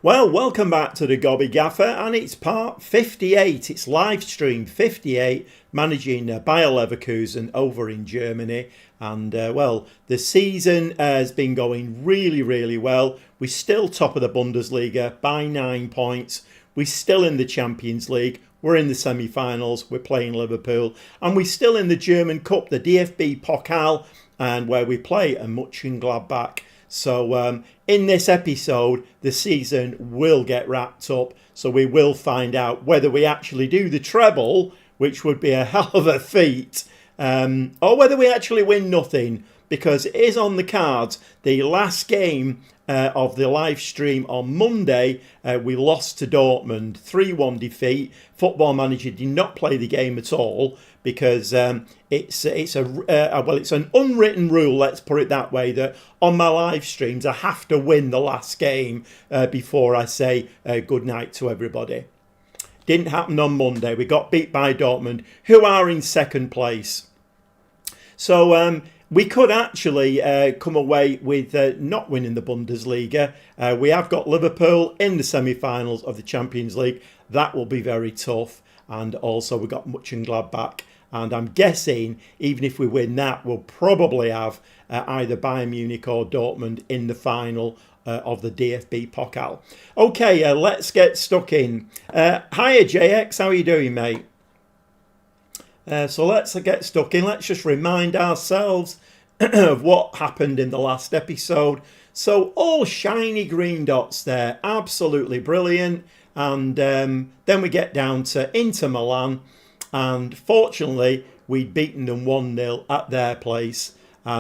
Well, welcome back to the Gobby Gaffer, and it's part 58. It's live stream 58, managing Bayer Leverkusen over in Germany. And well, the season has been going really well. We're still top of the Bundesliga by 9 points. We're still in the Champions League. We're in the semi-finals. We're playing Liverpool, and we're still in the German Cup, the DFB Pokal, and where we play a Mönchengladbach. So in this episode, the season will get wrapped up. So we will find out whether we actually do the treble, which would be a hell of a feat, or whether we actually win nothing, because it is on the cards. The last game of the live stream on Monday, we lost to Dortmund, 3-1 defeat. Football Manager did not play the game at all because it's an unwritten rule, let's put it that way, that on my live streams I have to win the last game before I say good night to everybody. Didn't happen on Monday. We got beat by Dortmund, who are in second place. So we could actually come away with not winning the Bundesliga. We have got Liverpool in the semi-finals of the Champions League. That will be very tough. And also we've got Mönchengladbach. And I'm guessing even if we win that, we'll probably have either Bayern Munich or Dortmund in the final of the DFB Pokal. Okay, let's get stuck in. Hiya JX, how are you doing, mate? So let's get stuck in. Let's just remind ourselves of what happened in the last episode. So all shiny green dots there, absolutely brilliant. And then we get down to Inter Milan, and fortunately we'd beaten them 1-0 at their place.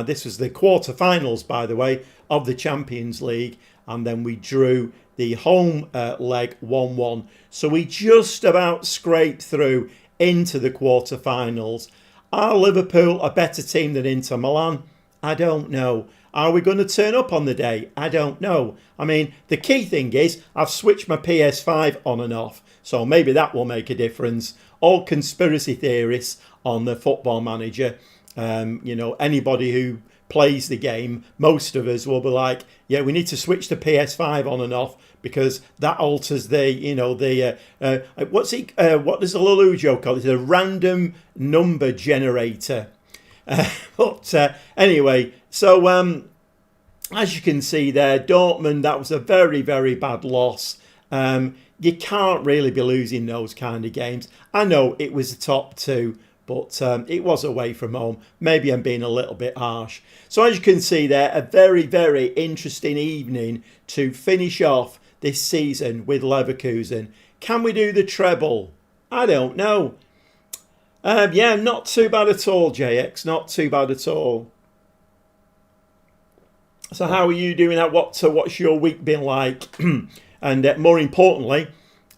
This was the quarterfinals, by the way, of the Champions League, and then we drew the home leg 1-1. So we just about scraped through into the quarterfinals. Are Liverpool a better team than Inter Milan? I don't know. Are we going to turn up on the day? I don't know. I mean, the key thing is I've switched my PS5 on and off, so maybe that will make a difference. All conspiracy theorists on the Football Manager, anybody who plays the game, most of us will be like, yeah, we need to switch the PS5 on and off because that alters the, what does the Lelujo call it? It's a random number generator. Anyway, so as you can see there, Dortmund, that was a very bad loss. You can't really be losing those kind of games. I know it was the top two, but it was away from home. Maybe I'm being a little bit harsh. So as you can see there, a very interesting evening to finish off this season with Leverkusen. Can we do the treble? I don't know. Yeah, not too bad at all, JX. Not too bad at all. So how are you doing? What's your week been like? And more importantly,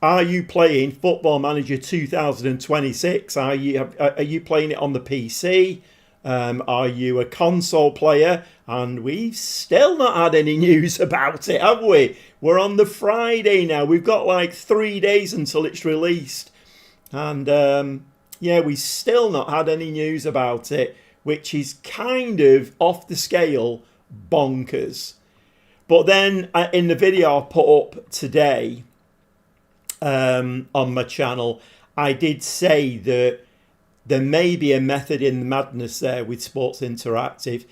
are you playing Football Manager 2026? Are you playing it on the PC? Are you a console player? And we've still not had any news about it, have we? We're on the Friday now. We've got like 3 days until it's released. And yeah, we've still not had any news about it, which is kind of off the scale bonkers. But then in the video I put up today on my channel, I did say that there may be a method in the madness there with Sports Interactive,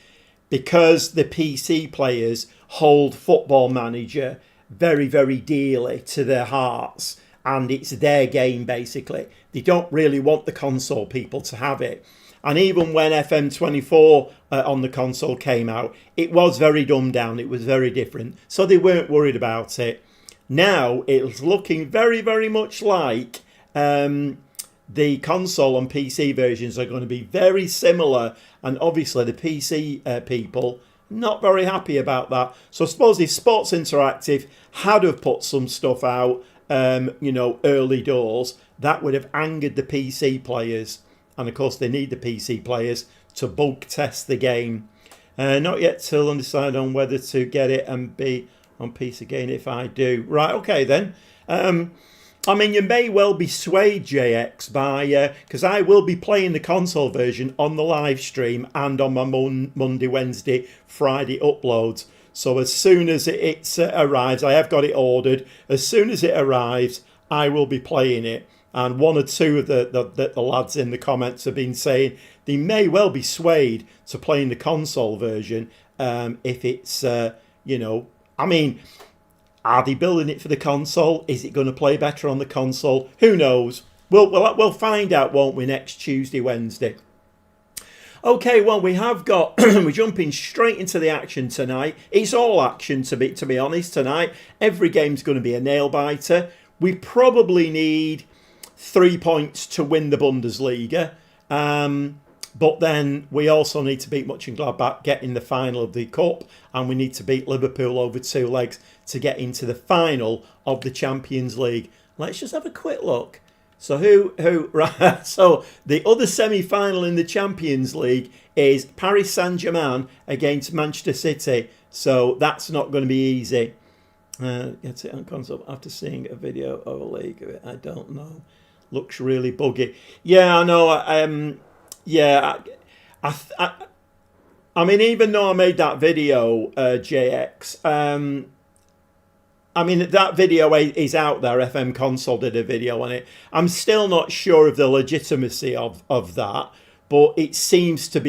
because the PC players hold Football Manager very dearly to their hearts, and it's their game basically. They don't really want the console people to have it. And even when FM24 on the console came out, it was very dumbed down. It was very different. So they weren't worried about it. Now it's looking very much like the console and PC versions are going to be very similar. And obviously the PC people, not very happy about that. So I suppose if Sports Interactive had have put some stuff out, early doors, that would have angered the PC players. And of course they need the PC players to bulk test the game. Not yet till undecided on whether to get it and be on PC again if I do. Right, okay then. I mean, you may well be swayed, JX, by because I will be playing the console version on the live stream and on my Monday, Wednesday, Friday uploads. So as soon as it arrives, I have got it ordered. As soon as it arrives, I will be playing it. And one or two of the lads in the comments have been saying they may well be swayed to playing the console version if it's, you know, I mean, are they building it for the console? Is it going to play better on the console? Who knows? We'll find out, won't we, next Tuesday, Wednesday. Okay, well, we have got, we're jumping straight into the action tonight. It's all action, to be honest, tonight. Every game's going to be a nail-biter. We probably need 3 points to win the Bundesliga. But then we also need to beat Mönchengladbach, get in the final of the Cup. And we need to beat Liverpool over 2 legs to get into the final of the Champions League. Let's just have a quick look. So right? So the other semi-final in the Champions League is Paris Saint-Germain against Manchester City. So that's not going to be easy. Get it on console after seeing a video of a league of it. I don't know. Looks really buggy. Yeah, I know. Yeah, I mean, even though I made that video, JX. I mean, that video is out there. FM Console did a video on it. I'm still not sure of the legitimacy of that, but it seems to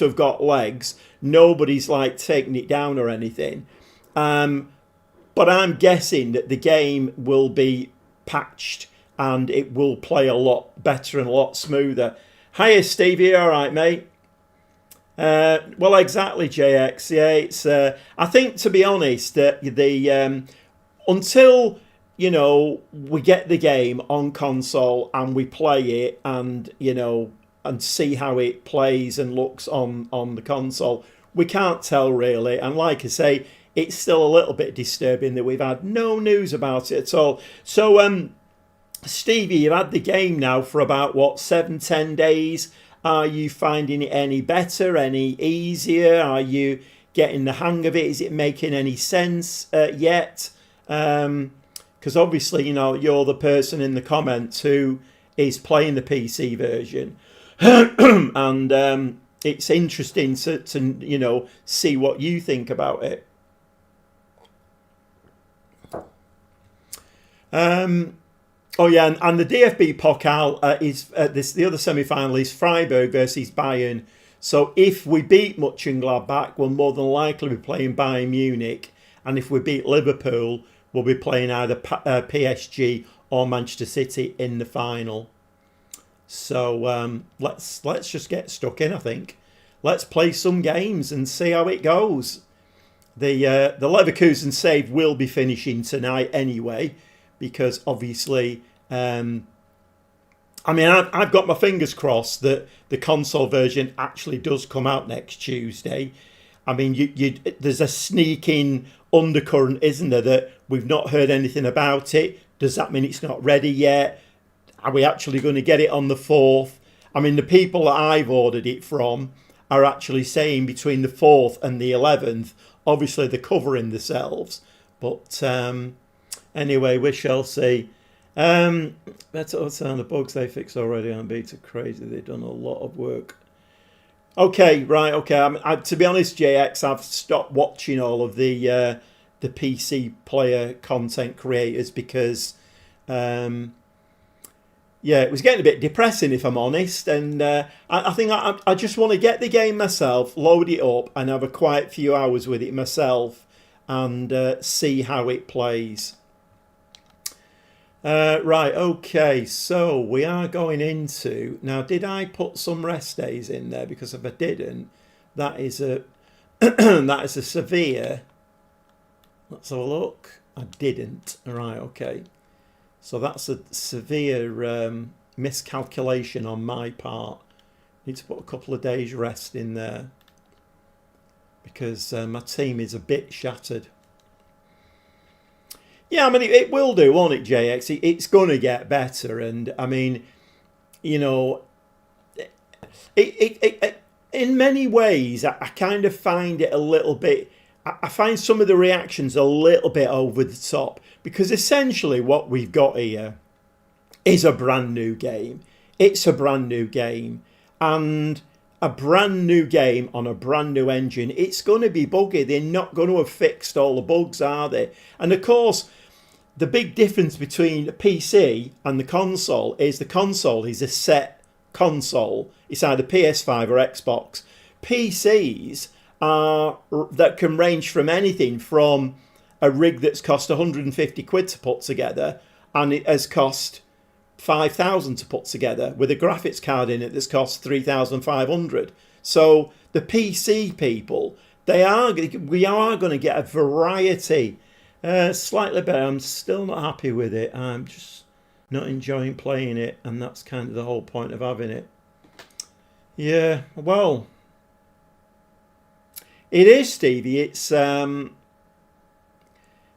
have got legs. Nobody's like taking it down or anything. But I'm guessing that the game will be patched and it will play a lot better and a lot smoother. Hiya, Stevie. All right, mate. Well, exactly, JX. Yeah, it's. I think, to be honest, that until you know we get the game on console and we play it, and you know, and see how it plays and looks on the console, we can't tell really. And like I say, it's still a little bit disturbing that we've had no news about it at all. So, Stevie, you've had the game now for about what 7-10 days. Are you finding it any better, any easier? Are you getting the hang of it? Is it making any sense yet? Because obviously, you know, you're the person in the comments who is playing the PC version. And it's interesting to, you know, see what you think about it. Oh yeah, and the DFB Pokal is the other semi-final is Freiburg versus Bayern. So if we beat Mönchengladbach, we'll more than likely be playing Bayern Munich, and if we beat Liverpool, we'll be playing either PSG or Manchester City in the final. So let's just get stuck in. I think let's play some games and see how it goes. The Leverkusen save will be finishing tonight anyway, because obviously, I mean, I've got my fingers crossed that the console version actually does come out next Tuesday. I mean, there's a sneaking undercurrent, isn't there, that we've not heard anything about it. Does that mean it's not ready yet? Are we actually going to get it on the 4th? I mean, the people that I've ordered it from are actually saying between the 4th and the 11th. Obviously, they're covering themselves, but anyway, we shall see. That's all sound the bugs they fixed already on beta. Crazy, they've done a lot of work. Okay, right, okay. To be honest, JX, I've stopped watching all of the PC player content creators because, yeah, it was getting a bit depressing, if I'm honest. And I think I just want to get the game myself, load it up, and have a quiet few hours with it myself, and see how it plays. Right, okay, so we are going into... Now, did I put some rest days in there? Because if I didn't, that is a that is a severe... Let's have a look. I didn't. Right, okay. So that's a severe miscalculation on my part. Need to put a couple of days rest in there, because my team is a bit shattered. Yeah, I mean, it will do, won't it, JX? It's going to get better. And, I mean, you know, in many ways, I kind of find it a little bit... I find some of the reactions a little bit over the top. Because essentially what we've got here is a brand new game. It's a brand new game. And a brand new game on a brand new engine, it's going to be buggy. They're not going to have fixed all the bugs, are they? And of course, the big difference between a PC and the console is a set console. It's either PS5 or Xbox. PCs are that can range from anything from a rig that's cost 150 quid to put together, and it has cost 5,000 to put together, with a graphics card in it that's cost 3,500. So the PC people, we are going to get a variety. Slightly better. I'm still not happy with it. I'm just not enjoying playing it, and that's kind of the whole point of having it. Yeah, well, it is, Stevie. It's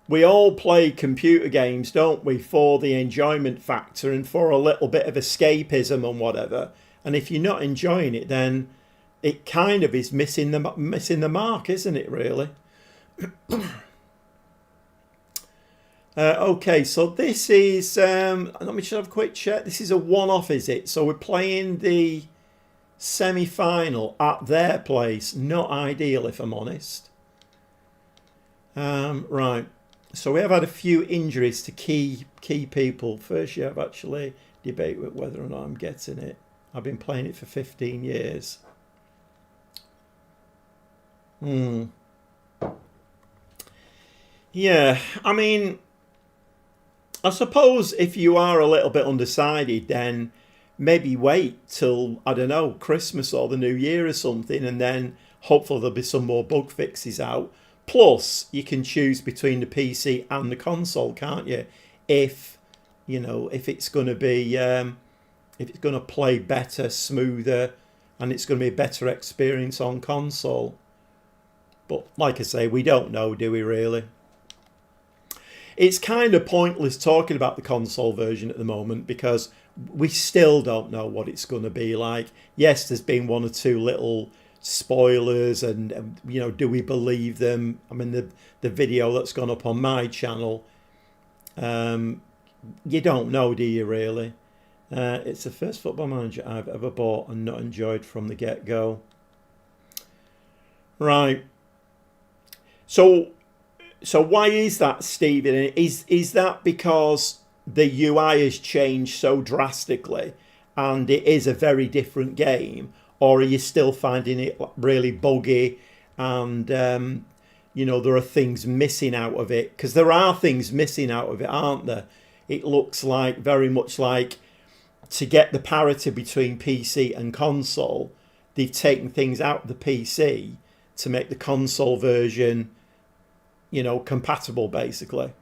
we all play computer games, don't we, for the enjoyment factor and for a little bit of escapism and whatever. And if you're not enjoying it, then it kind of is missing the mark, isn't it, really? Okay, so this is, let me just have a quick check. This is a one-off, is it? So we're playing the semi-final at their place. Not ideal, if I'm honest. Right. So we have had a few injuries to key people. First, you have actually debate with whether or not I'm getting it. I've been playing it for 15 years. Yeah, I mean, I suppose if you are a little bit undecided, then maybe wait till, I don't know, Christmas or the New Year or something, and then hopefully there'll be some more bug fixes out. Plus, you can choose between the PC and the console, can't you? If it's going to be, if it's going to play better, smoother, and it's going to be a better experience on console. But like I say, we don't know, do we really? It's kind of pointless talking about the console version at the moment because we still don't know what it's going to be like. Yes, there's been one or two little spoilers, and do we believe them? I mean, the video that's gone up on my channel, you don't know, do you, really? It's the first Football Manager I've ever bought and not enjoyed from the get-go. Right. So why is that, Stephen? Is that because the UI has changed so drastically and it is a very different game? Or are you still finding it really buggy and, there are things missing out of it? Because there are things missing out of it, aren't there? It looks like, very much like, to get the parity between PC and console, they've taken things out of the PC to make the console version, compatible, basically.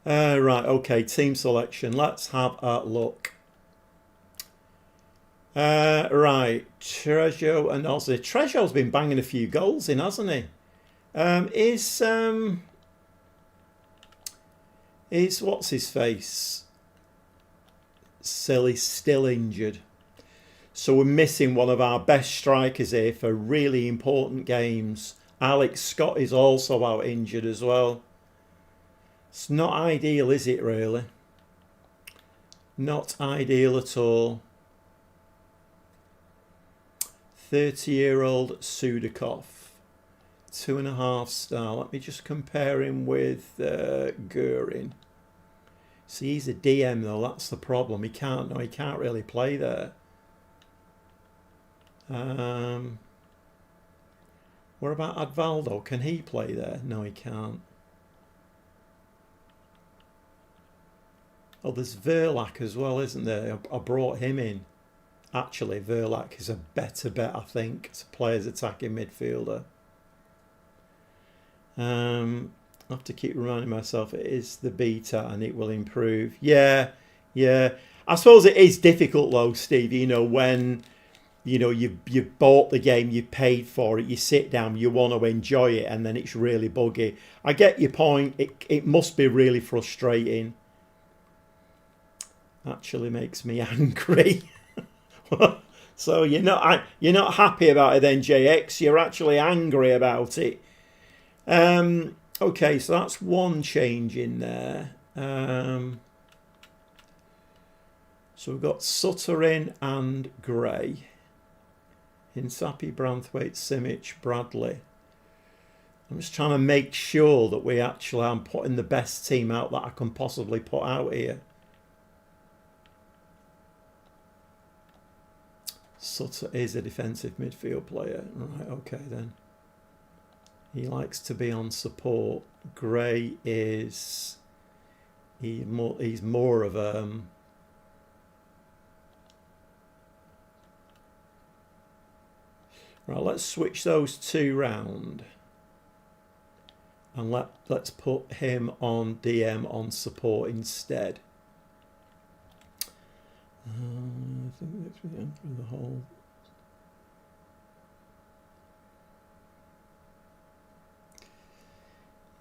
Right, okay, team selection. Let's have a look. Right, Trejo and Ozzy. Trejo's been banging a few goals in, hasn't he? Is what's his face? Silly still injured. So we're missing one of our best strikers here for really important games. Alex Scott is also out injured as well. It's not ideal, is it, really? Not ideal at all. 30-year-old Sudakov, 2.5 star. Let me just compare him with Gurin. See, he's a DM though. That's the problem. He can't really play there. What about Advaldo? Can he play there? No, he can't. Oh, there's Verlac as well, isn't there? I brought him in. Actually, Verlac is a better bet, I think, to play as attacking midfielder. I have to keep reminding myself it is the beta and it will improve. Yeah. I suppose it is difficult though, Steve, when you bought the game, you paid for it, you sit down, you want to enjoy it, and then it's really buggy. I get your point. It must be really frustrating. Actually makes me angry. So you're not happy about it then, JX. You're actually angry about it. Okay, so that's one change in there. So we've got Sutter in and Gray. Hinsapi, Branthwaite, Simic, Bradley. I'm just trying to make sure that we actually, I'm putting the best team out that I can possibly put out here. Sutter is a defensive midfield player. Right, okay then. He likes to be on support. Gray is... he's more of a... Right, let's switch those two round. And let's put him on DM on support instead. I think that's the end for the whole.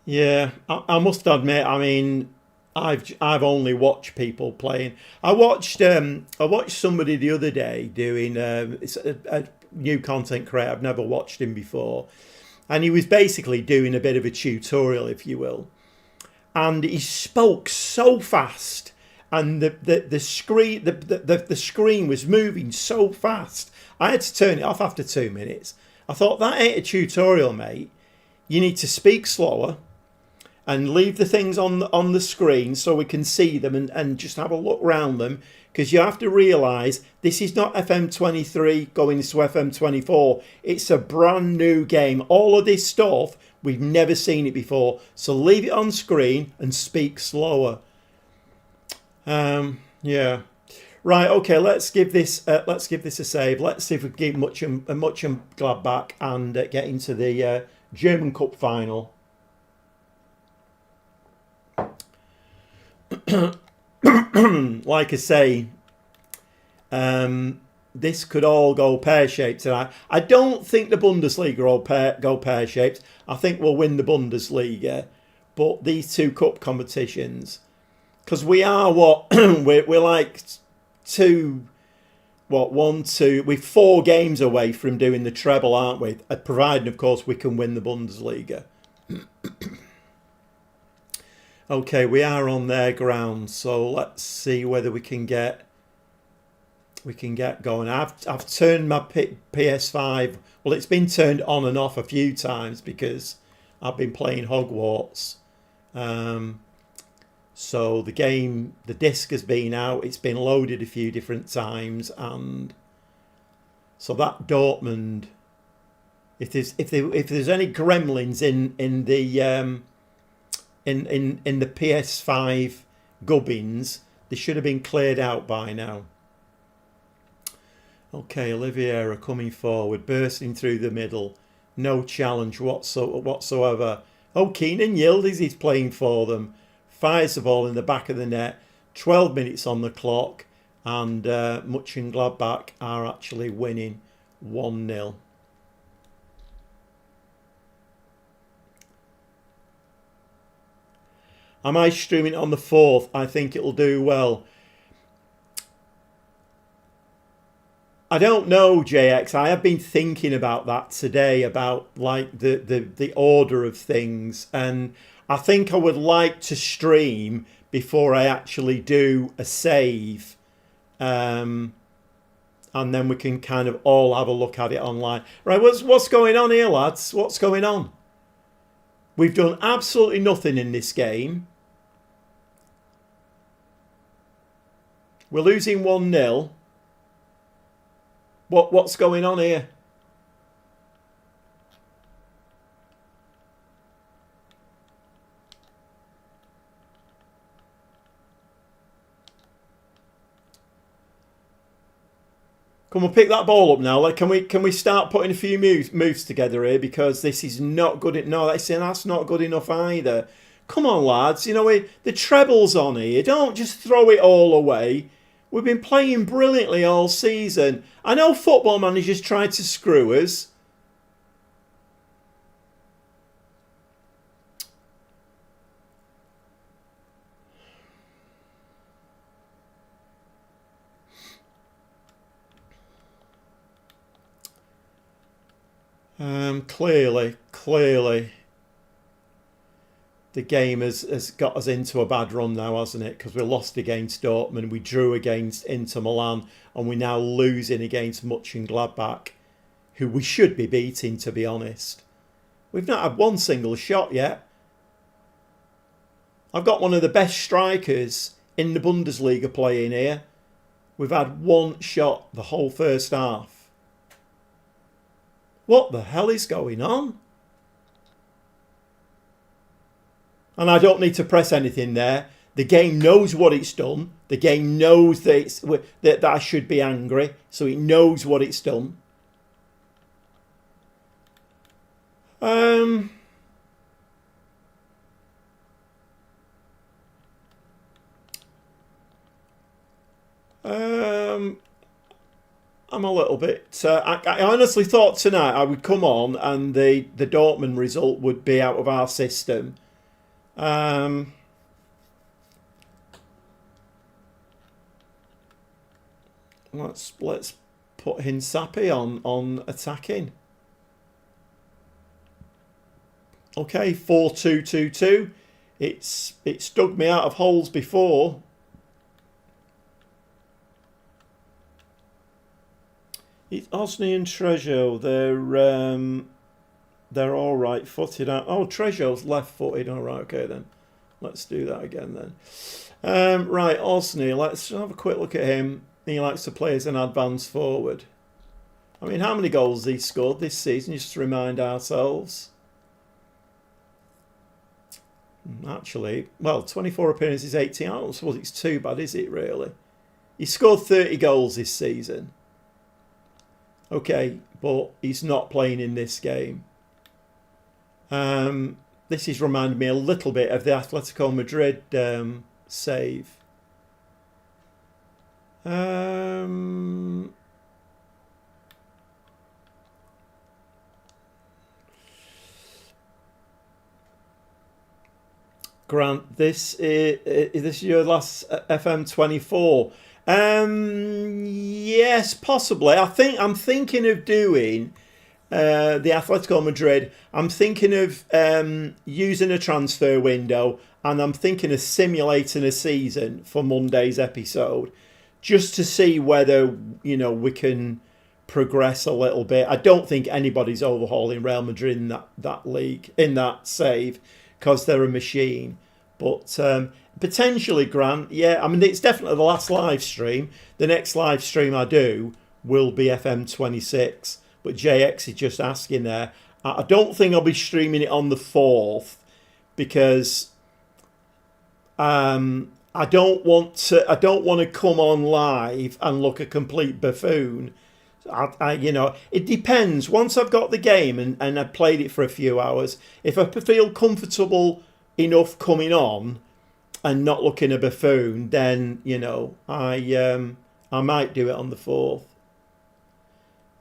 Yeah, I must admit. I mean, I've only watched people playing. I watched somebody the other day doing it's a new content creator. I've never watched him before, and he was basically doing a bit of a tutorial, if you will, and he spoke so fast. And the screen was moving so fast. I had to turn it off after 2 minutes. I thought, that ain't a tutorial, mate. You need to speak slower and leave the things on the screen so we can see them and just have a look round them. Because you have to realise this is not FM23 going to FM24. It's a brand new game. All of this stuff, we've never seen it before. So leave it on screen and speak slower. Yeah, right. Okay, let's give this a save. Let's see if we can keep much and Gladbach and get into the German Cup final. Like I say, this could all go pear-shaped tonight. I don't think the Bundesliga will go pear-shaped. I think we'll win the Bundesliga, but these two cup competitions. Because we are we're like we're 4 games away from doing the treble, aren't we? Providing, of course, we can win the Bundesliga. Okay, we are on their ground, so let's see whether we can get going. I've turned my PS5. Well, it's been turned on and off a few times because I've been playing Hogwarts. So the game, the disc has been out. It's been loaded a few different times, and so that Dortmund. If there's any gremlins in the PS5 gubbins, they should have been cleared out by now. Okay, Oliveira coming forward, bursting through the middle, no challenge whatsoever. Oh, Keenan Yildiz is playing for them. Fires the ball in the back of the net. 12 minutes on the clock, and Mönchengladbach are actually winning 1-0. Am I streaming on the 4th? I think it'll do well. I don't know, JX. I have been thinking about that today, about like the order of things, and I think I would like to stream before I actually do a save, and then we can kind of all have a look at it online. Right, what's going on here, lads? What's going on? We've done absolutely nothing in this game. We're losing 1-0. What's going on here? Come on, pick that ball up now. Like, can we start putting a few moves together here, because this is not good. No, that's not good enough either. Come on, lads. You know, the treble's on here. Don't just throw it all away. We've been playing brilliantly all season. I know Football Manager's tried to screw us. Clearly. the game has got us into a bad run now, hasn't it? Because we lost against Dortmund, we drew against Inter Milan, and we're now losing against Mönchengladbach, who we should be beating, to be honest. We've not had one single shot yet. I've got one of the best strikers in the Bundesliga playing here. We've had one shot the whole first half. What the hell is going on? And I don't need to press anything there. The game knows what it's done. The game knows that I should be angry. So it knows what it's done. I'm a little bit... I honestly thought tonight I would come on and the Dortmund result would be out of our system. Let's put Hinsapi on attacking. Okay, 4-2-2-2. It's dug me out of holes before. It's Osney and Trejo. They're all right footed. Oh, Trejo's left footed. All right, okay then. Let's do that again then. Right, Osney. Let's have a quick look at him. He likes to play as an advanced forward. I mean, how many goals has he scored this season? Just to remind ourselves. Actually, well, 24 appearances, 18. I don't suppose it's too bad, is it really? He scored 30 goals this season. Okay, but he's not playing in this game. This is reminding me a little bit of the Atletico Madrid save. Grant, this is your last FM24. Yes, possibly. I'm thinking of doing the Atletico Madrid. I'm thinking of using a transfer window, and I'm thinking of simulating a season for Monday's episode, just to see whether we can progress a little bit. I don't think anybody's overhauling Real Madrid in that league, in that save, because they're a machine. But potentially, Grant, yeah, I mean, it's definitely the last live stream. The next live stream I do will be FM26. But JX is just asking there. I don't think I'll be streaming it on the 4th because I don't want to come on live and look a complete buffoon. It depends. Once I've got the game and I've played it for a few hours, if I feel comfortable enough coming on and not looking a buffoon, then I might do it on the 4th.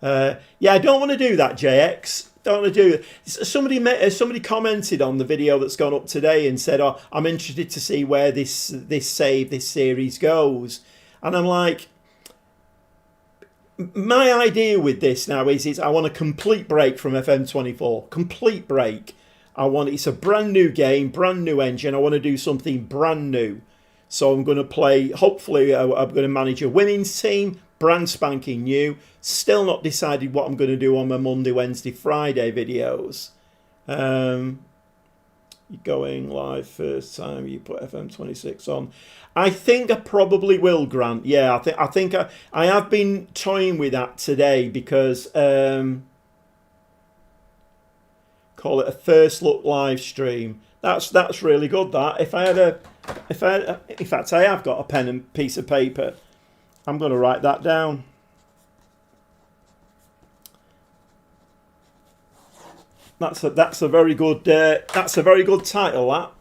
I don't want to do that, JX. Don't want to do it. Somebody commented on the video that's gone up today and said, "Oh, I'm interested to see where this series goes." And I'm like, my idea with this now is I want a complete break from FM24. Complete break. It's a brand new game, brand new engine. I want to do something brand new. So I'm going to play, hopefully I'm going to manage a women's team, brand spanking new. Still not decided what I'm going to do on my Monday, Wednesday, Friday videos. You're going live first time you put FM26 on. I think I probably will, Grant. Yeah, I think I have been toying with that today because call it a first look live stream. That's really good. That in fact I have got a pen and piece of paper. I'm going to write that down. That's a very good title.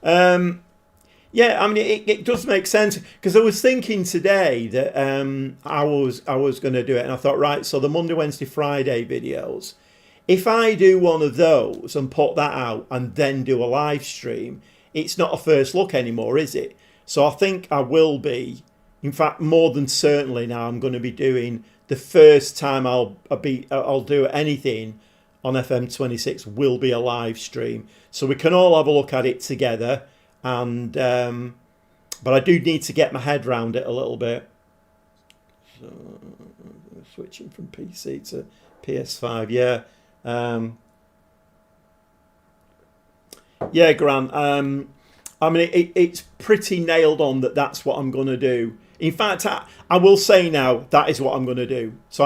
That. Yeah, I mean it does make sense because I was thinking today that I was going to do it, and I thought, right, so the Monday, Wednesday, Friday videos, if I do one of those and put that out and then do a live stream, it's not a first look anymore, is it? So I think I will be. In fact, more than certainly now, I'm going to be doing the first time I'll do anything on FM26 will be a live stream, so we can all have a look at it together. And but I do need to get my head around it a little bit. So switching from PC to PS5, yeah. Yeah, Grant. I mean, it's pretty nailed on that that's what I'm going to do. In fact, I will say now that is what I'm going to do. So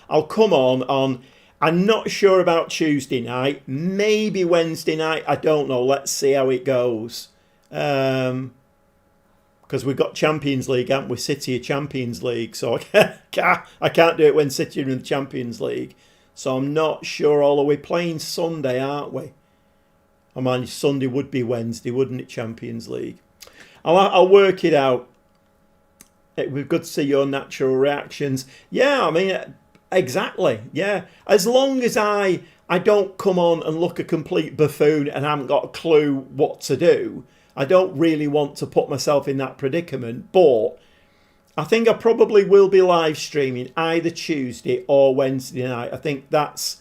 I'll come on. I'm not sure about Tuesday night. Maybe Wednesday night. I don't know. Let's see how it goes. Because we've got Champions League, haven't we? City of Champions League. So I can't do it when City are in the Champions League. So I'm not sure. Although we're playing Sunday, aren't we? I mean, Sunday would be Wednesday, wouldn't it? Champions League. I'll work it out. It would be good to see your natural reactions. Yeah, I mean, exactly. Yeah, as long as I don't come on and look a complete buffoon and haven't got a clue what to do. I don't really want to put myself in that predicament. But I think I probably will be live streaming either Tuesday or Wednesday night. I think that's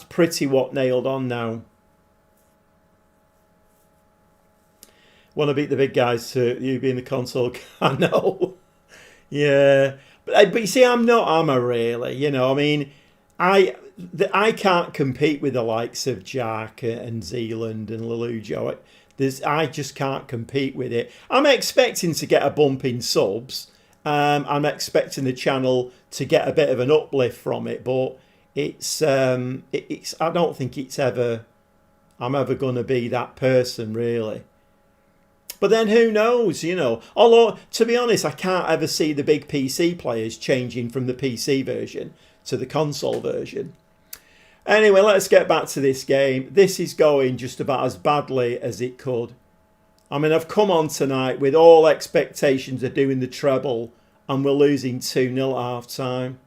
pretty what nailed on now. Want to beat the big guys to you being the console? I know. Yeah, but you see, I'm not, am I really? You know, I mean, I can't compete with the likes of Jack and Zealand and Lelujo. I just can't compete with it. I'm expecting to get a bump in subs. I'm expecting the channel to get a bit of an uplift from it, but it's I don't think I'm ever going to be that person really. But then who knows, you know. Although, to be honest, I can't ever see the big PC players changing from the PC version to the console version. Anyway, let's get back to this game. This is going just about as badly as it could. I mean, I've come on tonight with all expectations of doing the treble, and we're losing 2-0 at half time.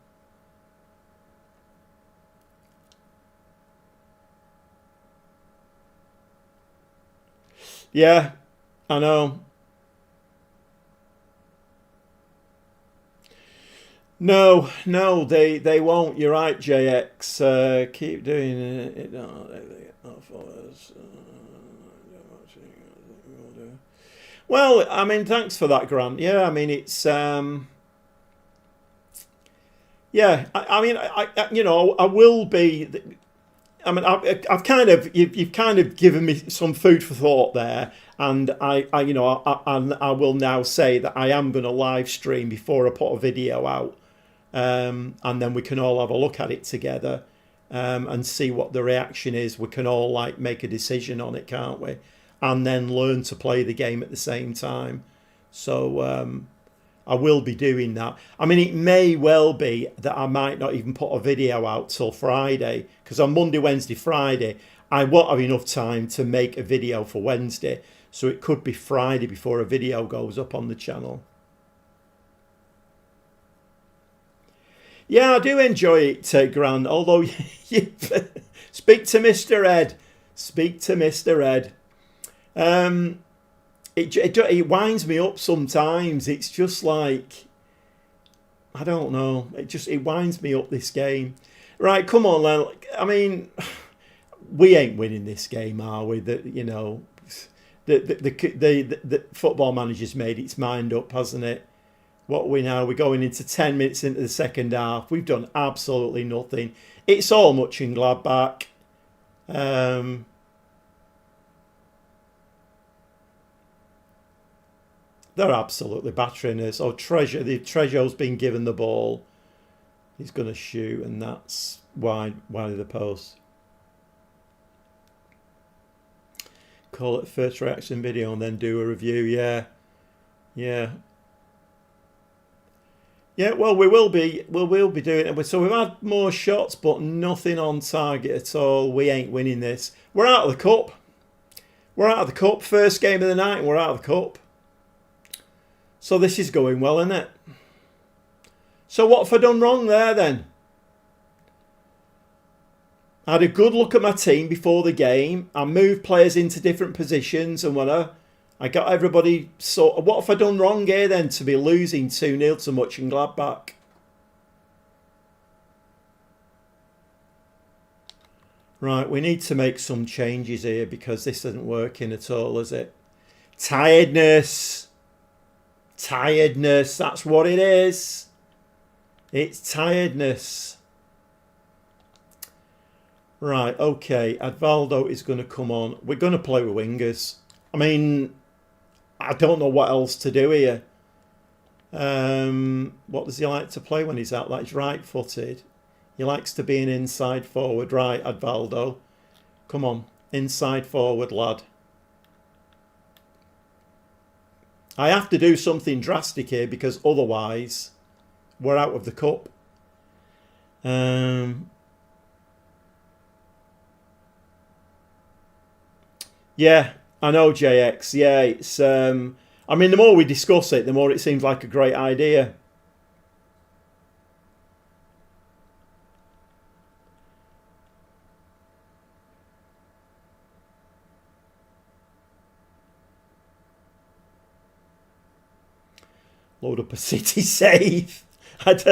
Yeah, I know. No, they won't. You're right, JX. Keep doing it. Well, I mean, thanks for that, Grant. Yeah, I mean, it's yeah. I mean, you know, I will be. I mean, I've kind of you've kind of given me some food for thought there, and I you know, I will now say that I am going to live stream before I put a video out, and then we can all have a look at it together, and see what the reaction is. We can all like make a decision on it, can't we? And then learn to play the game at the same time. So I will be doing that. I mean, it may well be that I might not even put a video out till Friday, because on Monday, Wednesday, Friday, I won't have enough time to make a video for Wednesday. So it could be Friday before a video goes up on the channel. Yeah, I do enjoy it, Grant, although speak to Mr. Ed. Speak to Mr. Ed. It winds me up sometimes. It's just like, I don't know. It winds me up, this game. Right, come on, Len. I mean, we ain't winning this game, are we? You know, the football manager's made its mind up, hasn't it? What are we now? We're going into 10 minutes into the second half. We've done absolutely nothing. It's all much in Gladbach. They're absolutely battering us. Oh, Trejo's been given the ball. He's going to shoot, and that's wide of the post. Call it first reaction video and then do a review. Yeah. Well, we will be doing it. So we've had more shots, but nothing on target at all. We ain't winning this. We're out of the cup. First game of the night, and we're out of the cup. So this is going well, isn't it? So what have I done wrong there then? I had a good look at my team before the game. I moved players into different positions and whatever. I got everybody sort of... What have I done wrong here then to be losing 2-0 to much in Gladbach? Right, we need to make some changes here because this isn't working at all, is it? Tiredness. Tiredness, that's what it is. It's tiredness. Right, okay. Advaldo is going to come on. We're going to play with wingers. I mean, I don't know what else to do here. What does he like to play when he's out? Like he's right-footed. He likes to be an inside forward. Right, Advaldo. Come on. Inside forward, lad. I have to do something drastic here because otherwise we're out of the cup. Yeah, I know, JX. Yeah, it's... I mean, the more we discuss it, the more it seems like a great idea. Load up a City save. I've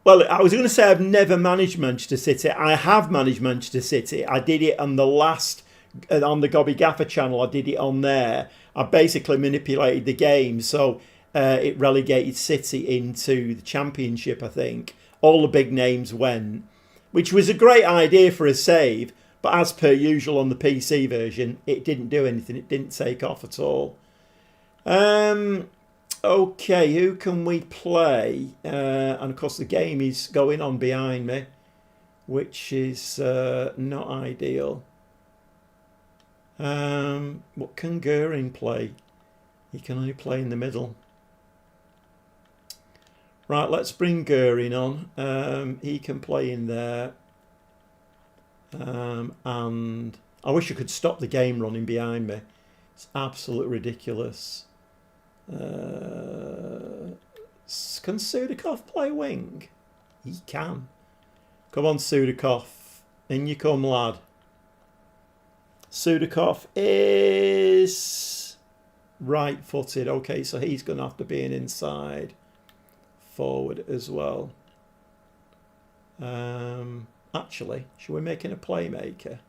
well, I was going to say I've never managed Manchester City. I have managed Manchester City. I did it on the last, on the Gobby Gaffer channel. I did it on there. I basically manipulated the game, so it relegated City into the Championship, I think. All the big names went, which was a great idea for a save, but as per usual on the PC version, it didn't do anything. It didn't take off at all. Okay, who can we play? And of course the game is going on behind me, which is not ideal. What can Goering play? He can only play in the middle. Right, let's bring Goering on. He can play in there. And I wish I could stop the game running behind me. It's absolutely ridiculous. Can Sudakov play wing? He can. Come on, Sudakov. In you come, lad. Sudakov is right-footed. Okay, so he's going to have to be an inside forward as well. Actually, should we make him a playmaker?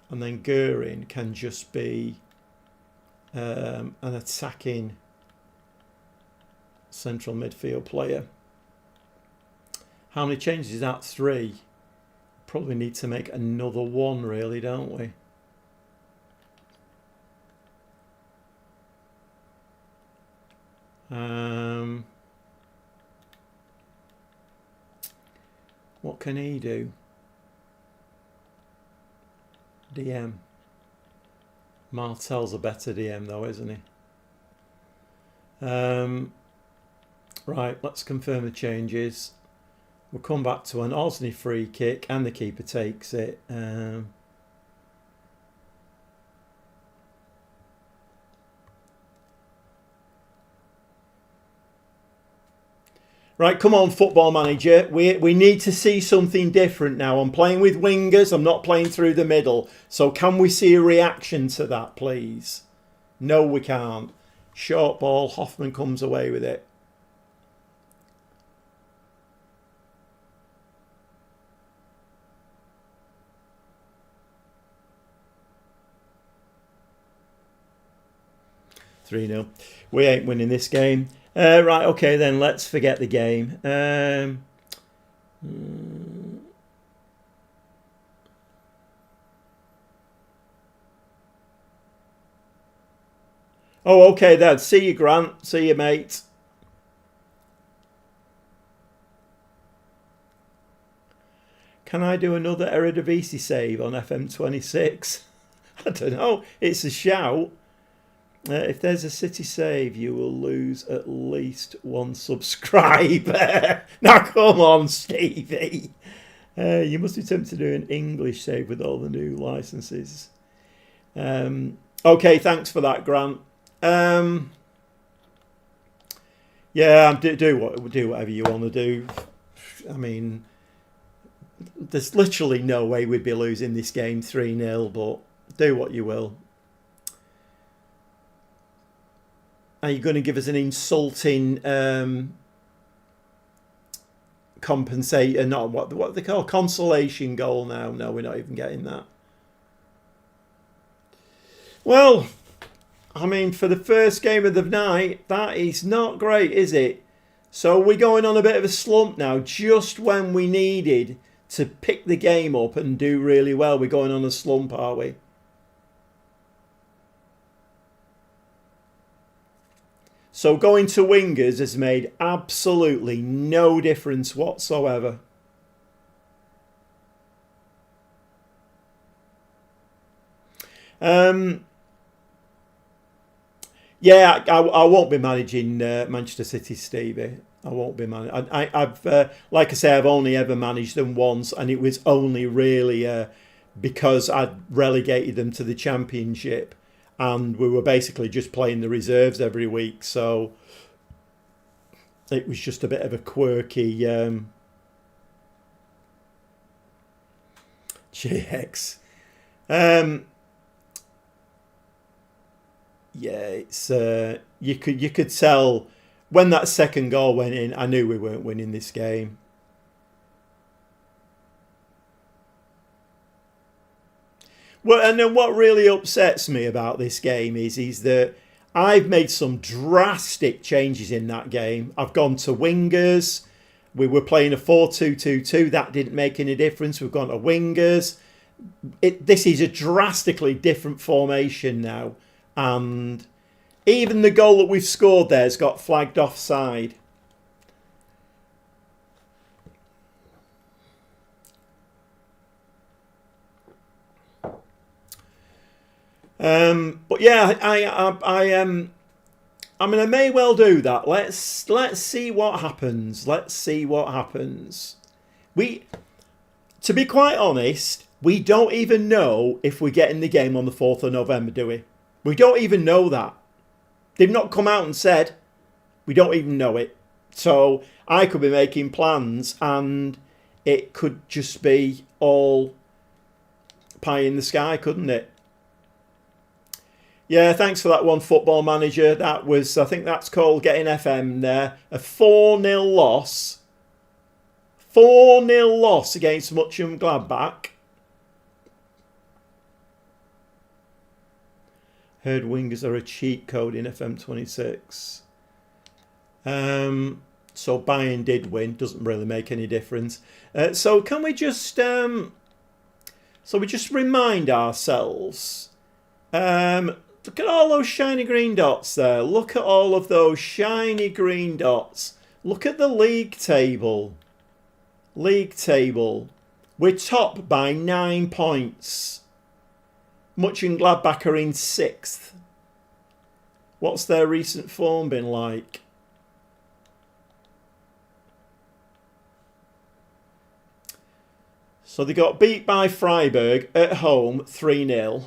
And then Goering can just be an attacking central midfield player. How many changes is that? 3. Probably need to make another one, really, don't we? What can he do? DM. Martel's a better DM though, isn't he? Right, let's confirm the changes. We'll come back to an Osney free kick and the keeper takes it. Right, come on, Football Manager. We need to see something different now. I'm playing with wingers. I'm not playing through the middle. So can we see a reaction to that, please? No, we can't. Short ball. Hoffman comes away with it. Three 0. We ain't winning this game. Right, okay, then let's forget the game. Oh, okay, then. See you, Grant. See you, mate. Can I do another Eredivisie save on FM26? I don't know. It's a shout. If there's a City save, you will lose at least one subscriber. Now, come on, Stevie. You must be tempted to do an English save with all the new licenses. Okay, thanks for that, Grant. Yeah, do whatever you want to do. I mean, there's literally no way we'd be losing this game 3-0, but do what you will. Are you going to give us an insulting compensate, not what they call consolation goal now. No, we're not even getting that. Well, I mean, for the first game of the night, that is not great, is it? So we're going on a bit of a slump now, just when we needed to pick the game up and do really well. We're going on a slump, are we? So going to wingers has made absolutely no difference whatsoever. Yeah, I won't be managing Manchester City, Stevie. I won't be managing. I've like I say, I've only ever managed them once, and it was only really because I'd relegated them to the Championship, and we were basically just playing the reserves every week. So it was just a bit of a quirky JX. Yeah, it's you could tell when that second goal went in. I knew we weren't winning this game. Well, and then what really upsets me about this game is that I've made some drastic changes in that game. I've gone to wingers. We were playing a 4-2-2-2. That didn't make any difference. We've gone to wingers. This is a drastically different formation now. And even the goal that we've scored there has got flagged offside. But yeah, I mean, I may well do that. Let's see what happens. Let's see what happens. To be quite honest, we don't even know if we're getting the game on the 4th of November, do we? We don't even know that. They've not come out and said. We don't even know it. So I could be making plans and it could just be all pie in the sky, couldn't it? Yeah, thanks for that one, Football Manager. That was, I think that's called Getting FM there. A 4-0 loss. 4-0 loss against Mönchengladbach. Heard wingers are a cheat code in FM26. So Bayern did win. Doesn't really make any difference. So can we just remind ourselves? Look at all those shiny green dots there. Look at all of those shiny green dots. Look at the league table. League table. We're top by 9 points. Mönchengladbach are in 6th. What's their recent form been like? So they got beat by Freiburg at home 3-0.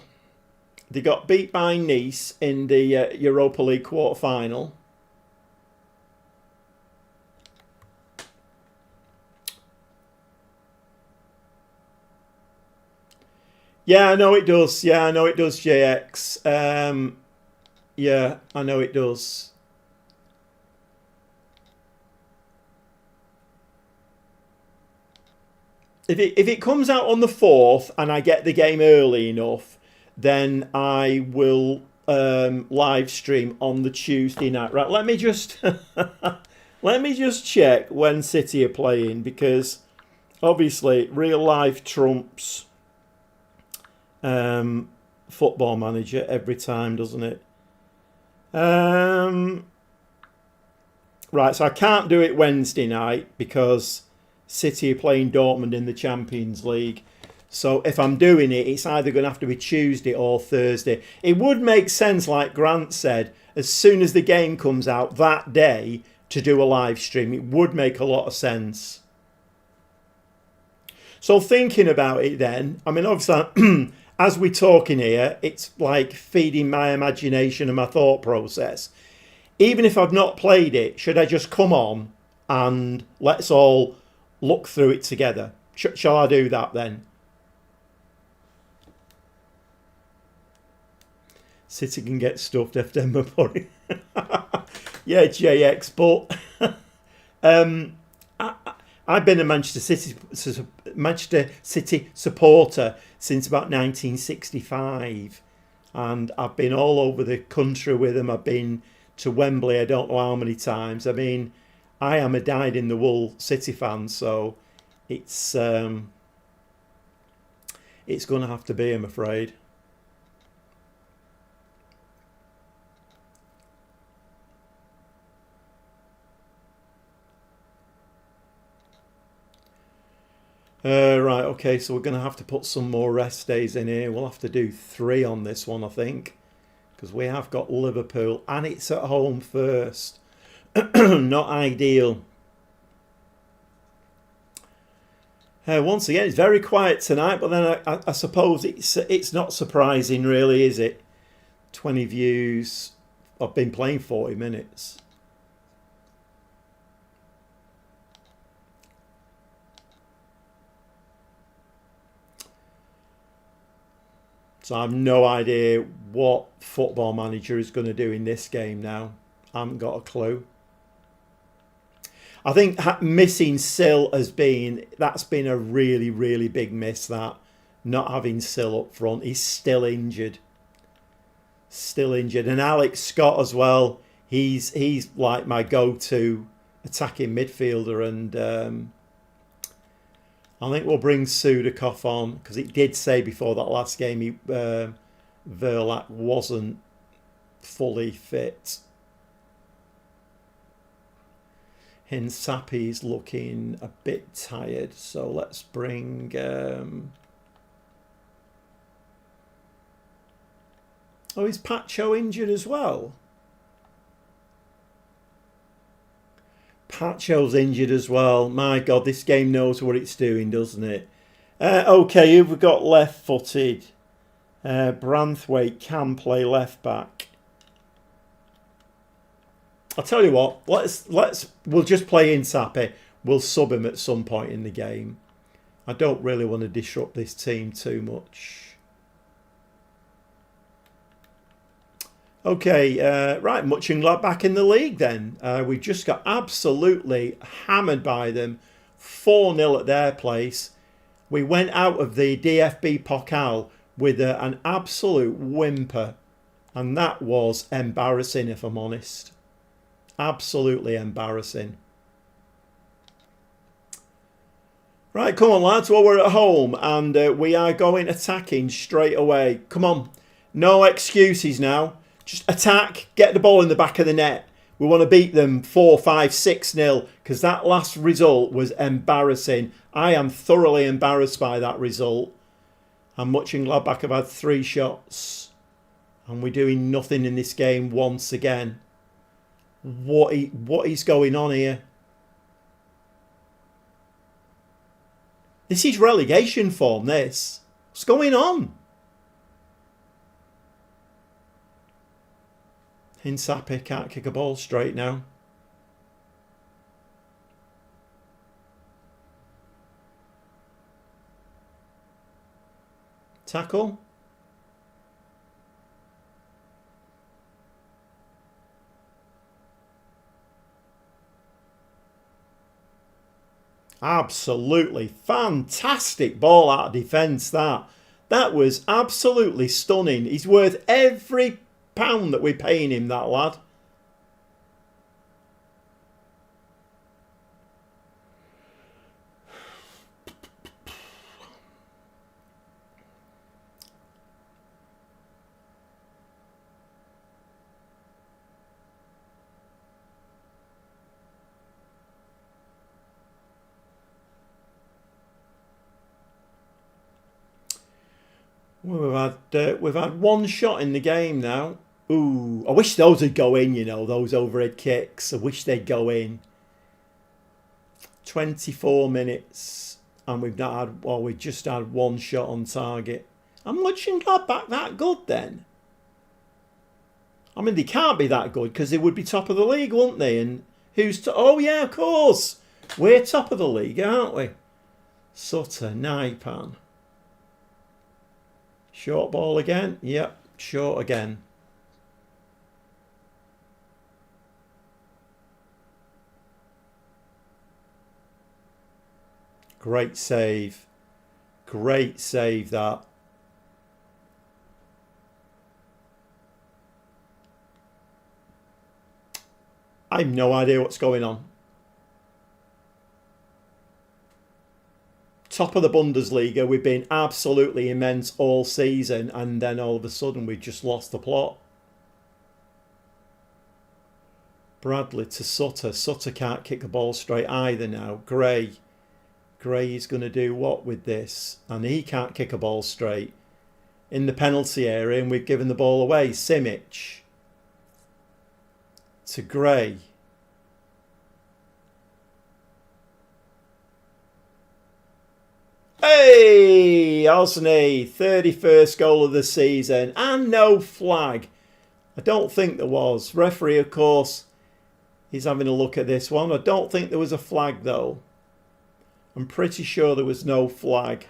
They got beat by Nice in the Europa League quarter-final. Yeah, I know it does. Yeah, I know it does, JX. Yeah, I know it does. If it comes out on the 4th and I get the game early enough, then I will live stream on the Tuesday night. Right, let me just let me just check when City are playing, because obviously real life trumps Football Manager every time, doesn't it? Right, so I can't do it Wednesday night because City are playing Dortmund in the Champions League. So if I'm doing it, it's either going to have to be Tuesday or Thursday. It would make sense, like Grant said, as soon as the game comes out that day, to do a live stream. It would make a lot of sense. So thinking about it then, I mean, obviously, as we're talking here, it's like feeding my imagination and my thought process. Even if I've not played it, should I just come on and let's all look through it together? Shall I do that then? City can get stuffed if Denver Body. Yeah, JX, but I've been a Manchester City supporter since about 1965, and I've been all over the country with them. I've been to Wembley I don't know how many times. I mean, I am a dyed-in-the-wool City fan, so it's going to have to be, I'm afraid. Right, okay, so we're going to have to put some more rest days in here. We'll have to do 3 on this one, I think, because we have got Liverpool, and it's at home first. Not ideal. Once again, it's very quiet tonight, but then I suppose it's not surprising, really, is it? 20 views. I've been playing 40 minutes. So I have no idea what Football Manager is going to do in this game now. I haven't got a clue. I think missing Sill that's been a really, really big miss, that. Not having Sill up front. He's still injured. Still injured. And Alex Scott as well. He's like my go-to attacking midfielder, and I think we'll bring Sudakov on, because it did say before that last game Verlac wasn't fully fit. Hinsapi's looking a bit tired, so let's bring oh, is Pacho injured as well? Pacho's injured as well. My God, this game knows what it's doing, doesn't it? Okay, who've we got left-footed? Branthwaite can play left back. I'll tell you what. We'll just play Insapi. We'll sub him at some point in the game. I don't really want to disrupt this team too much. Okay, right, Mönchengladbach in the league then. We just got absolutely hammered by them. 4-0 at their place. We went out of the DFB Pokal with an absolute whimper. And that was embarrassing, if I'm honest. Absolutely embarrassing. Right, come on, lads. Well, we're at home and we are going attacking straight away. Come on. No excuses now. Just attack, get the ball in the back of the net. We want to beat them 4-5, 6-0, because that last result was embarrassing. I am thoroughly embarrassed by that result. And Mönchengladbach have had 3 shots. And we're doing nothing in this game once again. What is going on here? This is relegation form, this. What's going on? Hinsapi can't kick a ball straight now. Tackle. Absolutely fantastic ball out of defence, that. That was absolutely stunning. He's worth every pound that we're paying him, that lad. We've had 1 shot in the game now. Ooh, I wish those would go in, you know, those overhead kicks. I wish they'd go in. 24 minutes and we've not had, well, we've just had 1 shot on target. I'm Mönchengladbach that good then? I mean, they can't be that good because they would be top of the league, wouldn't they? And who's to? Oh yeah, of course. We're top of the league, aren't we? Sutter, Naipan. Short ball again. Yep, short again. Great save. Great save, that. I have no idea what's going on. Top of the Bundesliga, we've been absolutely immense all season, and then all of a sudden we've just lost the plot. Bradley to Sutter. Sutter can't kick a ball straight either now. Gray is going to do what with this? And he can't kick a ball straight. In the penalty area, and we've given the ball away. Simic to Gray. Hey, Osney, 31st goal of the season, and no flag. I don't think there was. Referee, of course, he's having a look at this one. I don't think there was a flag, though. I'm pretty sure there was no flag.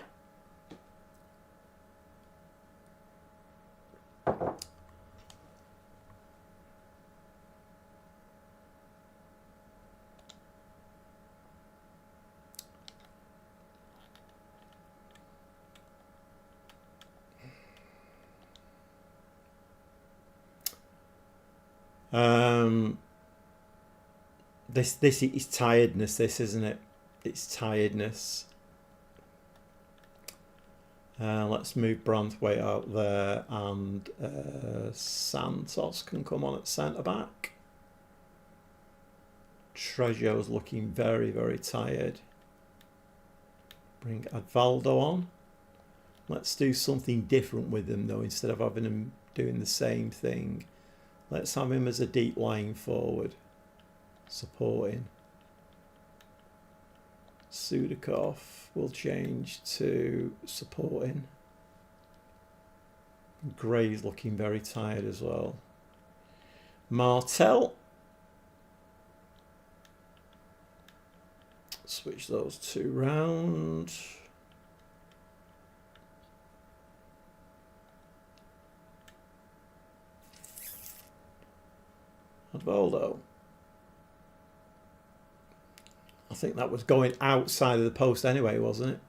This is tiredness, this, isn't it? It's tiredness. Let's move Branthwaite out there, and Santos can come on at centre back. Trejo's looking very, very tired. Bring Advaldo on. Let's do something different with him, though, instead of having him doing the same thing. Let's have him as a deep lying forward, supporting. Sudakov will change to supporting. Gray's looking very tired as well. Martel. Switch those two round. Advaldo. I think that was going outside of the post anyway, wasn't it?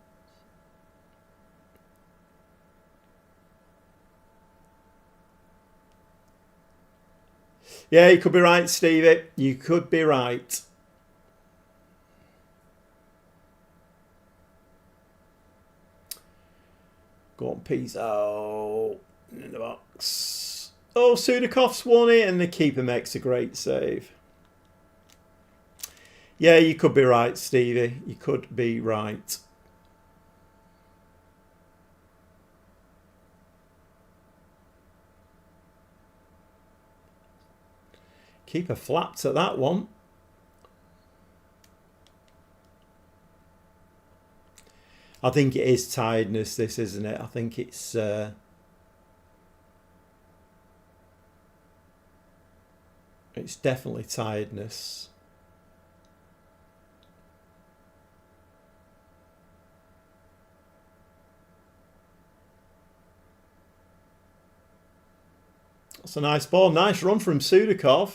Yeah, you could be right, Stevie. You could be right. Go on, Pizzo. In the box. Oh, Sudakov's won it, and the keeper makes a great save. Yeah, you could be right, Stevie. You could be right. Keeper flapped at that one. I think it is tiredness, this, isn't it? I think it's... it's definitely tiredness. That's a nice ball. Nice run from Sudakov.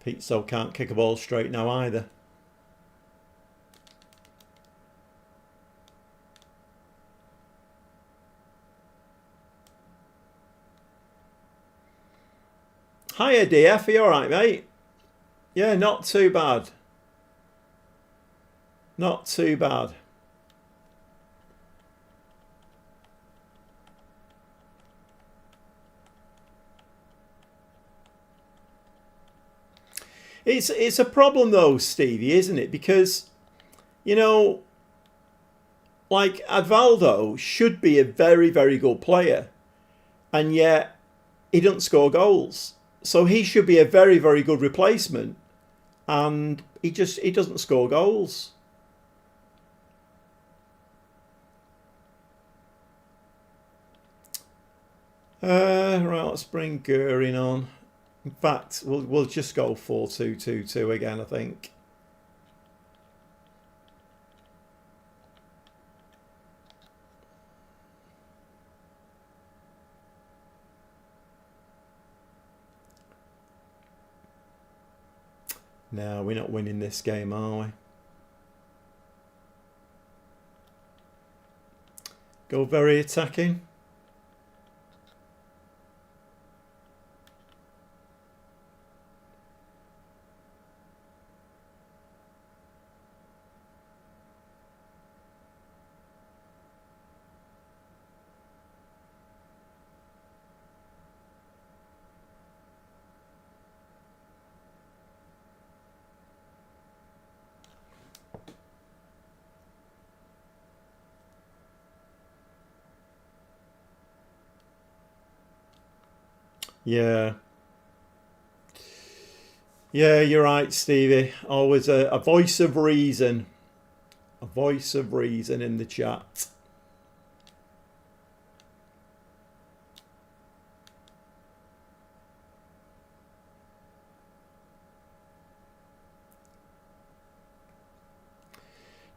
Pizzo can't kick a ball straight now either. Hiya, DF. Are you alright, mate? Yeah, not too bad. Not too bad. It's a problem though, Stevie, isn't it? Because, you know, Like, Advaldo should be a very, very good player, and yet he doesn't score goals. So he should be a very, very good replacement, and he doesn't score goals. Right, let's bring Goering on. In fact, we'll just go 4-2-2-2 again, I think. No, we're not winning this game, are we? Go very attacking. Yeah. Yeah, you're right, Stevie. Always a voice of reason. A voice of reason in the chat.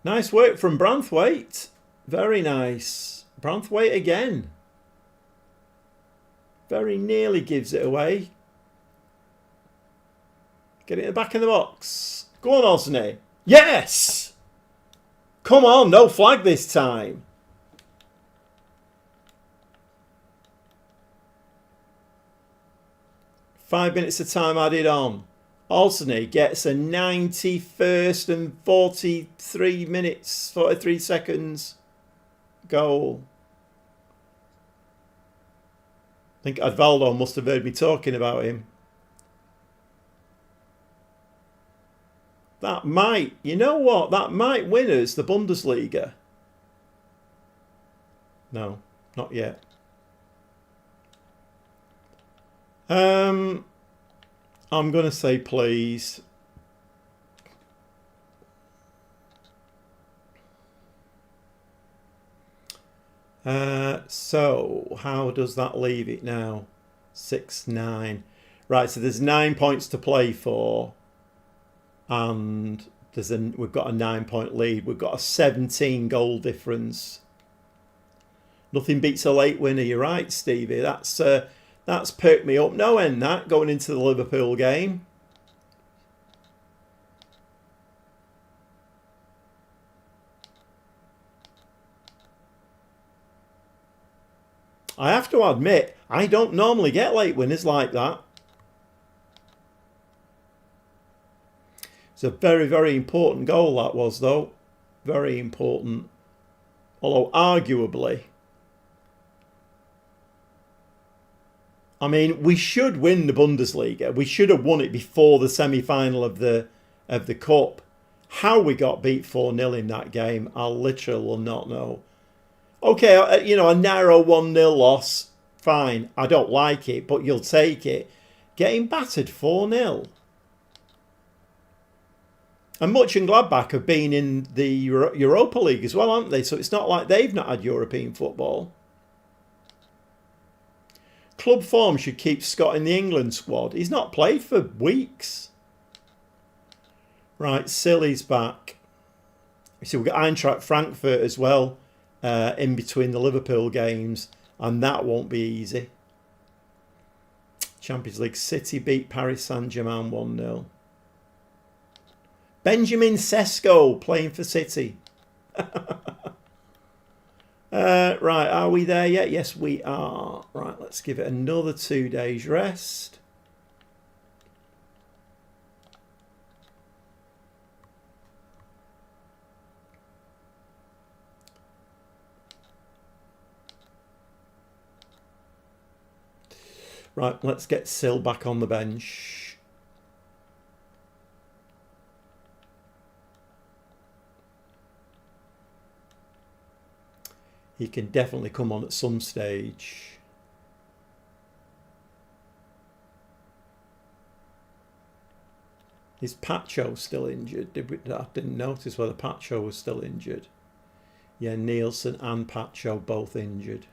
Nice work from Branthwaite. Very nice. Branthwaite again. Very nearly gives it away. Get it in the back of the box. Go on, Osney. Yes! Come on, no flag this time. Five minutes of time added on. Olsney gets a 91st and 43 minutes, 43 seconds goal. I think Advaldo must have heard me talking about him. That might, you know what? That might win us the Bundesliga. No, not yet. I'm going to say please. So how does that leave it now? 6-9. Right, so there's 9 points to play for, and we've got a 9-point lead. We've got a 17 goal difference. Nothing beats a late winner. You're right, Stevie. That's perked me up no end, that, going into the Liverpool game. I have to admit, I don't normally get late winners like that. It's a very, very important goal, that was, though. Very important. Although, arguably, I mean, we should win the Bundesliga. We should have won it before the semi-final of the cup. How we got beat 4-0 in that game, I literally will not know. Okay, you know, a narrow 1-0 loss, fine. I don't like it, but you'll take it. Getting battered 4-0. And Much and Gladbach have been in the Europa League as well, haven't they? So it's not like they've not had European football. Club form should keep Scott in the England squad. He's not played for weeks. Right, Silly's back. So we've got Eintracht Frankfurt as well in between the Liverpool games, and that won't be easy. Champions League, City beat Paris Saint-Germain 1-0. Benjamin Sesko playing for City. Right, are we there yet? Yes, we are. Right, let's give it another 2 days rest. Right, let's get Sil back on the bench. He can definitely come on at some stage. Is Pacho still injured? I didn't notice whether Pacho was still injured. Yeah, Nielsen and Pacho both injured.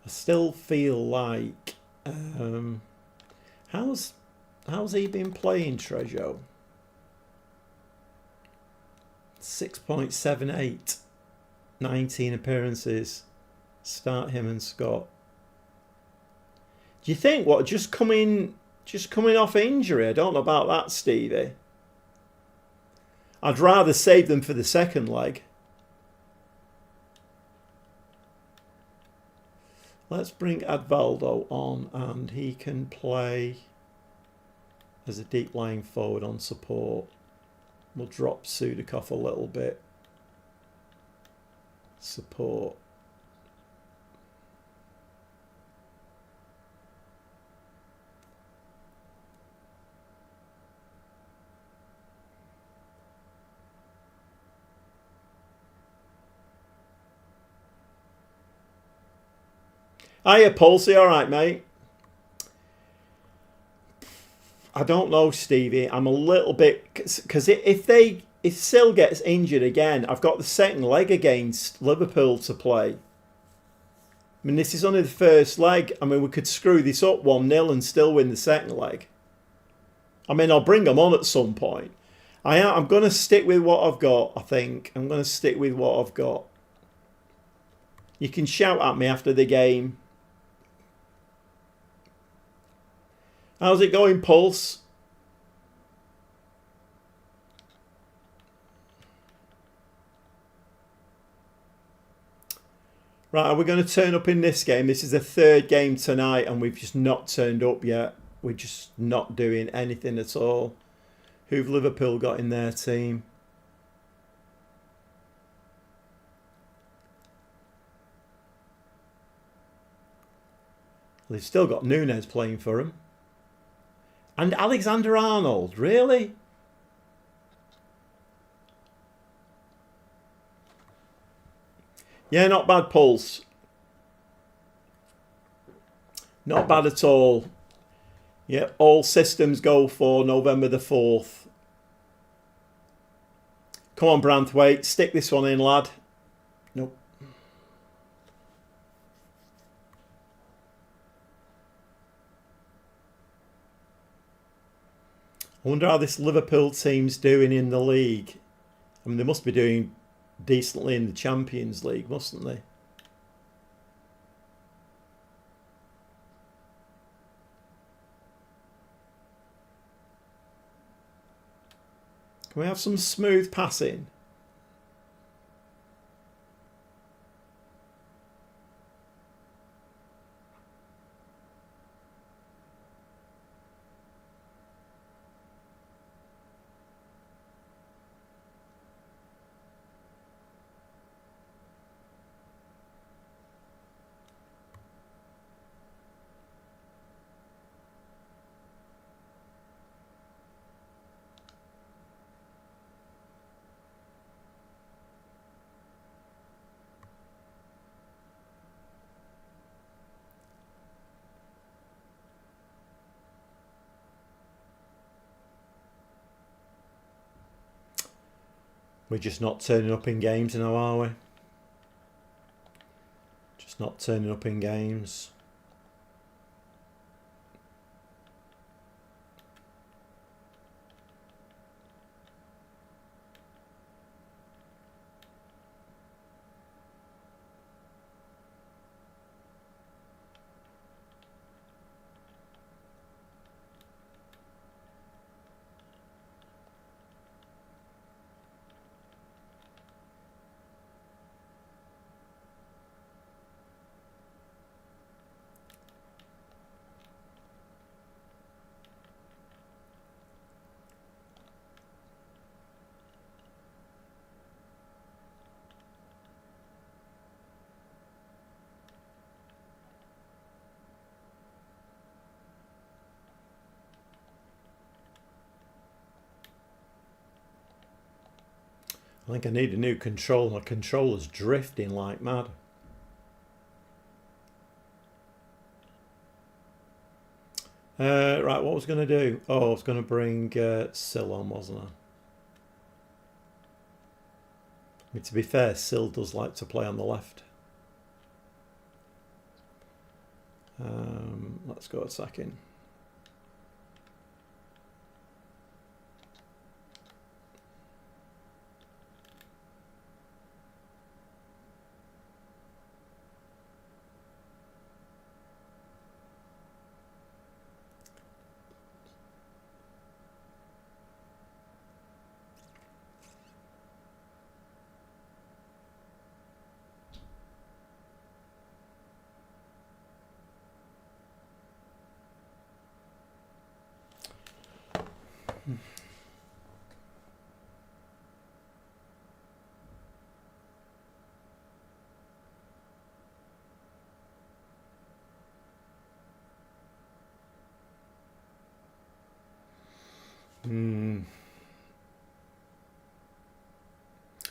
I still feel like how's he been playing, Trejo? 6.78, 19 appearances. Start him and Scott. Do you think what just coming off injury? I don't know about that, Stevie. I'd rather save them for the second leg. Let's bring Advaldo on, and he can play as a deep lying forward on support. We'll drop Sudakov a little bit. Support. Hiya, Pulsey. All right, mate. I don't know, Stevie. I'm a little bit... Because if Sil gets injured again, I've got the second leg against Liverpool to play. I mean, this is only the first leg. I mean, we could screw this up 1-0 and still win the second leg. I mean, I'll bring them on at some point. I'm going to stick with what I've got, I think. I'm going to stick with what I've got. You can shout at me after the game. How's it going, Pulse? Right, are we going to turn up in this game? This is the third game tonight and we've just not turned up yet. We're just not doing anything at all. Who've Liverpool got in their team? They've still got Núñez playing for them. And Alexander-Arnold, really? Yeah, not bad, Pulse. Not bad at all. Yeah, all systems go for November the 4th. Come on, Branthwaite, stick this one in, lad. Nope. I wonder how this Liverpool team's doing in the league. I mean, they must be doing decently in the Champions League, mustn't they? Can we have some smooth passing? We're just not turning up in games now, are we? Just not turning up in games. I think I need a new controller. My controller's drifting like mad. Right, what was I going to do? Oh, I was going to bring Sil on, wasn't I? I mean, to be fair, Sil does like to play on the left. Let's go a second.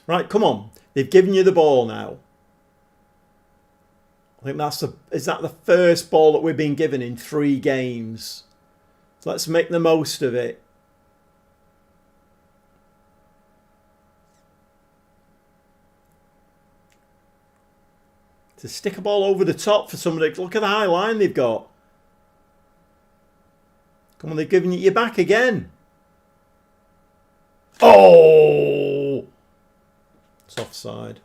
Right, come on. They've given you the ball now. I think is that the first ball that we've been given in 3 games? So let's make the most of it. To stick a ball over the top for somebody. Look at the high line they've got. Come on, they've given you back again. Oh! It's offside.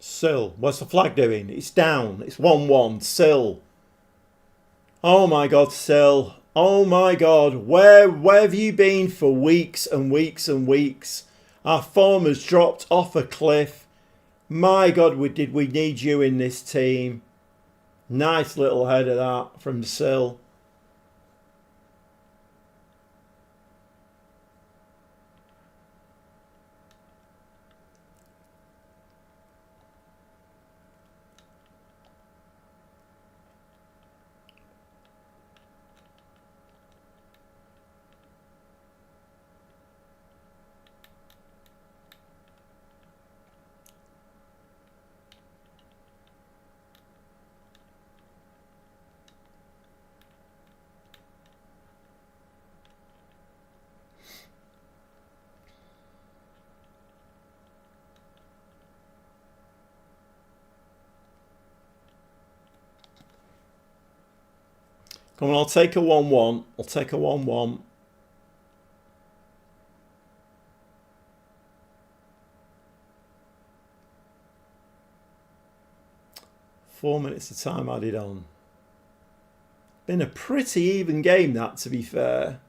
Sil, what's the flag doing? It's down. It's 1-1. Sil. Oh my God, Sil. Oh my God. Where have you been for weeks and weeks and weeks? Our form has dropped off a cliff. My God, did we need you in this team? Nice little header that from Sil. Come on, I'll take a 1-1. I'll take a 1-1. Four minutes of time added on. Been a pretty even game, that, to be fair.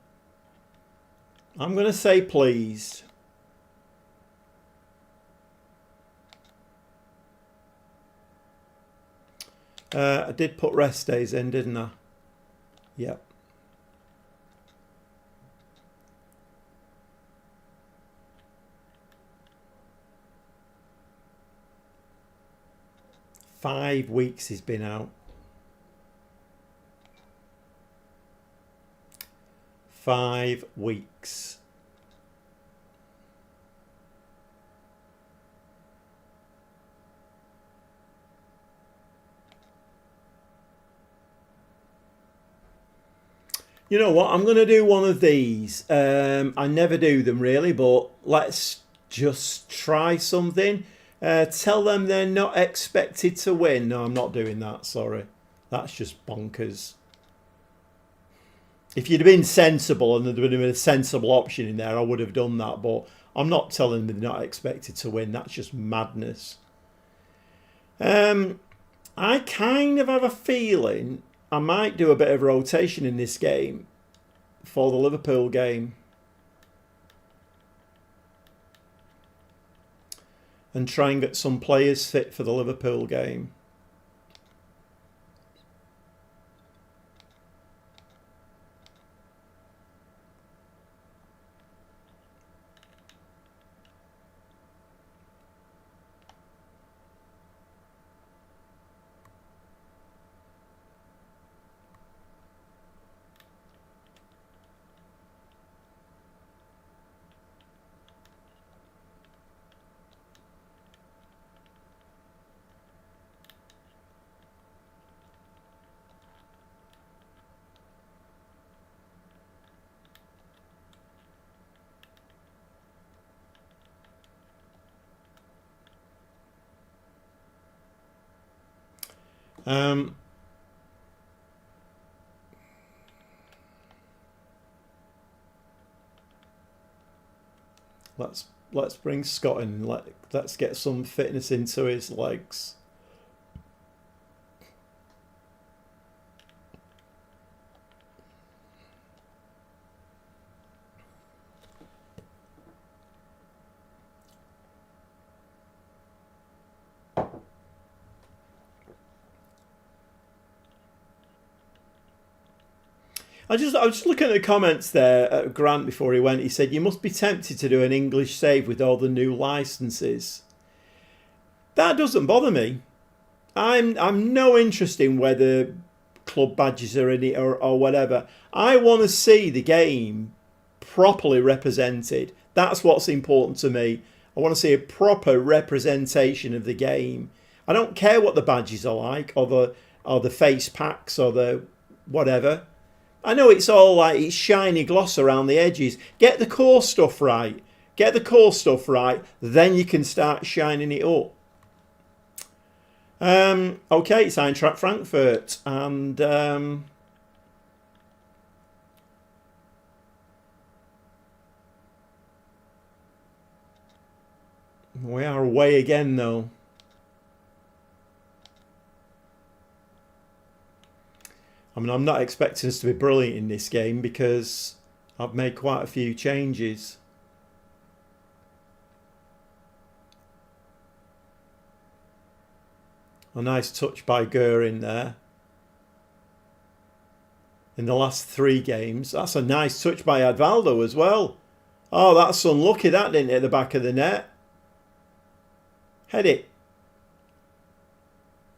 I'm going to say pleased. I did put rest days in, didn't I? Yep. Five weeks he's been out. 5 weeks. You know what? I'm going to do one of these. I never do them really, but let's just try something. Tell them they're not expected to win. No, I'm not doing that. Sorry. That's just bonkers. If you'd have been sensible and there'd have been a sensible option in there, I would have done that. But I'm not telling them they're not expected to win. That's just madness. I kind of have a feeling I might do a bit of rotation in this game for the Liverpool game. And try and get some players fit for the Liverpool game. Let's bring Scott in. Let's get some fitness into his legs. I was just looking at the comments there at Grant before he went. He said, you must be tempted to do an English save with all the new licenses. That doesn't bother me. I'm no interest in whether club badges are in it or whatever. I want to see the game properly represented. That's what's important to me. I want to see a proper representation of the game. I don't care what the badges are like, or the face packs, or the whatever. I know it's all like it's shiny gloss around the edges. Get the core stuff right. Get the core stuff right. Then you can start shining it up. Okay, it's Eintracht Frankfurt. And we are away again, though. I mean, I'm not expecting us to be brilliant in this game because I've made quite a few changes. A nice touch by Göring there. In the last 3 games. That's a nice touch by Advaldo as well. Oh, that's unlucky, that didn't hit the back of the net. Head it.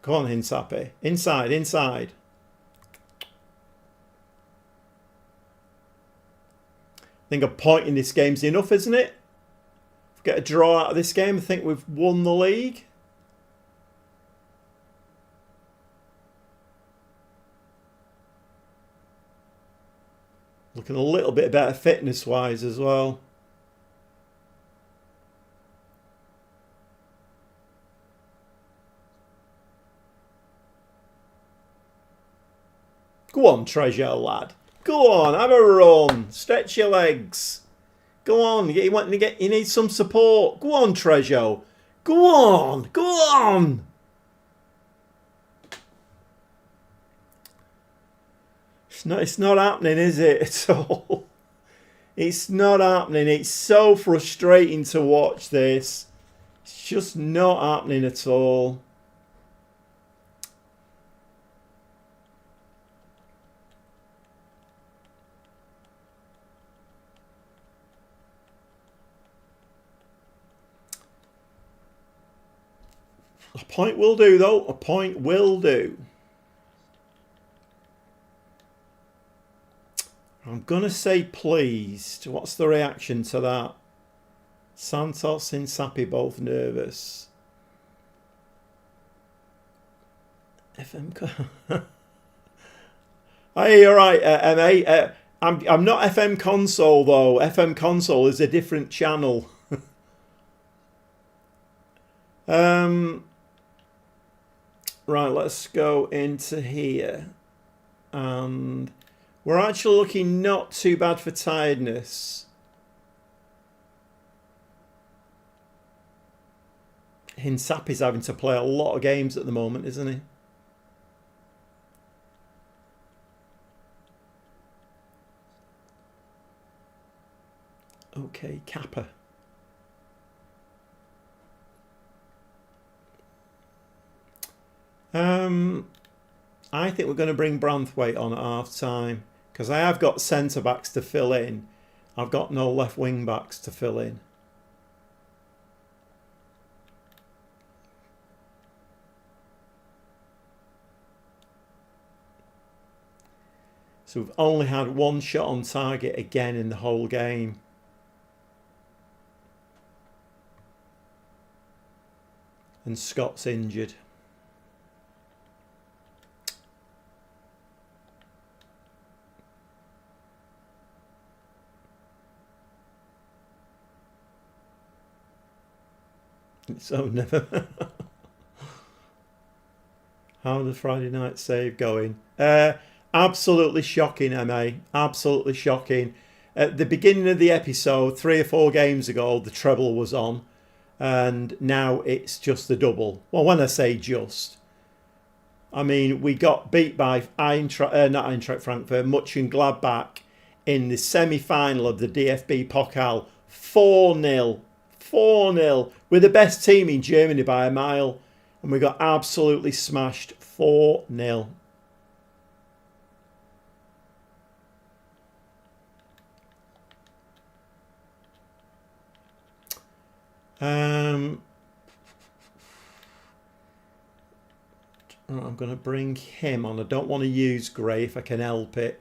Go on, Hinsapi. Inside, inside. I think a point in this game's enough, isn't it? If we get a draw out of this game, I think we've won the league. Looking a little bit better fitness-wise as well. Go on, Treasure lad. Go on, have a run. Stretch your legs. Go on. You need some support. Go on, Treasure. Go on. Go on. It's not happening, is it, at all? It's not happening. It's so frustrating to watch this. It's just not happening at all. A point will do, though. A point will do. I'm going to say pleased. What's the reaction to that? Santos and Sapi both nervous. FM... Hey, you're right, MA. I'm not FM Console, though. FM Console is a different channel. Right, let's go into here. And We're actually looking not too bad for tiredness. Hinsapi's having to play a lot of games at the moment, isn't he? Okay, Kappa. I think we're going to bring Branthwaite on at half time because I have got centre backs to fill in. I've got no left wing backs to fill in. So we've only had one shot on target again in the whole game. And Scott's injured. So never. How the Friday night save going? Absolutely shocking, MA. Absolutely shocking. At the beginning of the episode, 3 or 4 games ago, the treble was on. And now it's just the double. Well, when I say just, I mean, we got beat by not Eintracht Frankfurt, Mönchengladbach in the semi-final of the DFB Pokal. 4-0. 4-0. We're the best team in Germany by a mile. And we got absolutely smashed 4-0. I'm going to bring him on. I don't want to use Gray if I can help it.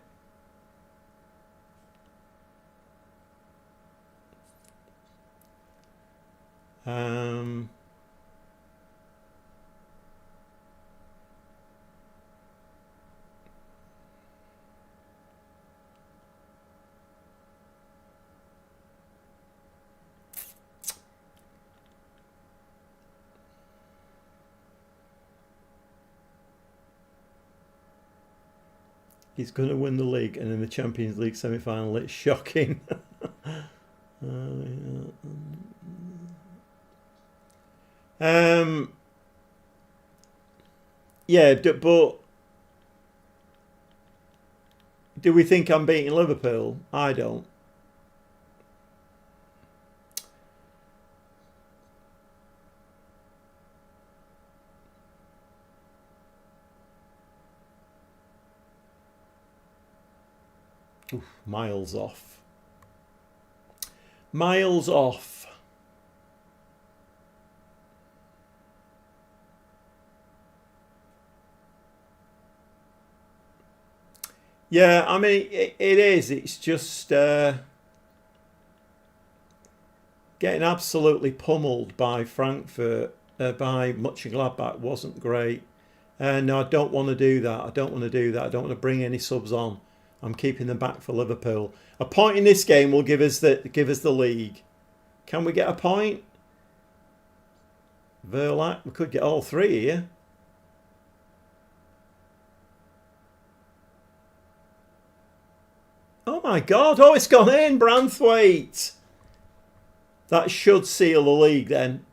He's going to win the league, and in the Champions League semi-final, it's shocking. Yeah, but do we think I'm beating Liverpool? I don't. Oof, miles off. Miles off. Yeah, I mean, it is. It's just getting absolutely pummeled by Frankfurt, by Mönchengladbach wasn't great. No, I don't want to do that. I don't want to do that. I don't want to bring any subs on. I'm keeping them back for Liverpool. A point in this game will give us the league. Can we get a point? Verlac, we could get all 3 here. Oh my God! Oh, it's gone in, Branthwaite. That should seal the league then.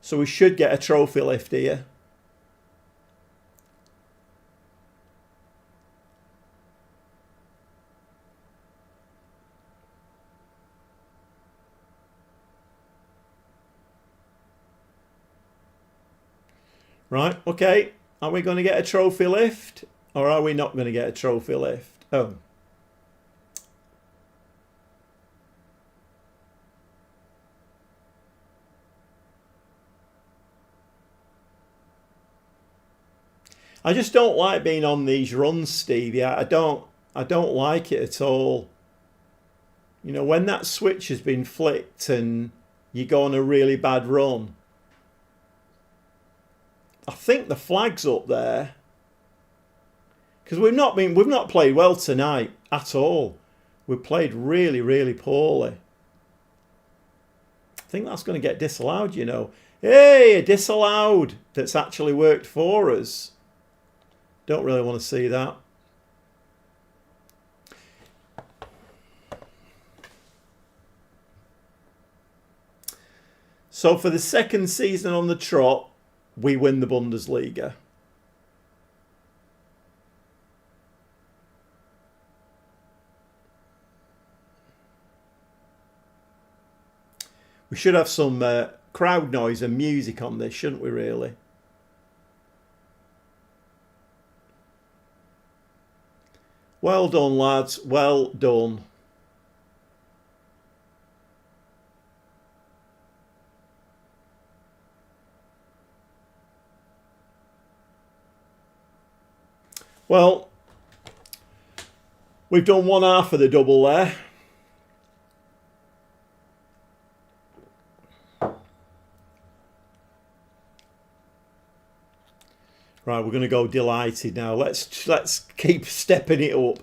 So we should get a trophy lift here. Right, okay. Are we going to get a trophy lift? Or are we not going to get a trophy lift? Oh. I just don't like being on these runs, Stevie. I don't like it at all. You know, when that switch has been flicked and you go on a really bad run. I think the flag's up there. Because we've not played well tonight at all. We've played really, really poorly. I think that's going to get disallowed, you know. Hey, disallowed. That's actually worked for us. Don't really want to see that. So for the second season on the trot, we win the Bundesliga. We should have some crowd noise and music on this, shouldn't we, really? Well done, lads. Well done. Well, we've done one half of the double there. Right, we're going to go delighted now. Let's keep stepping it up.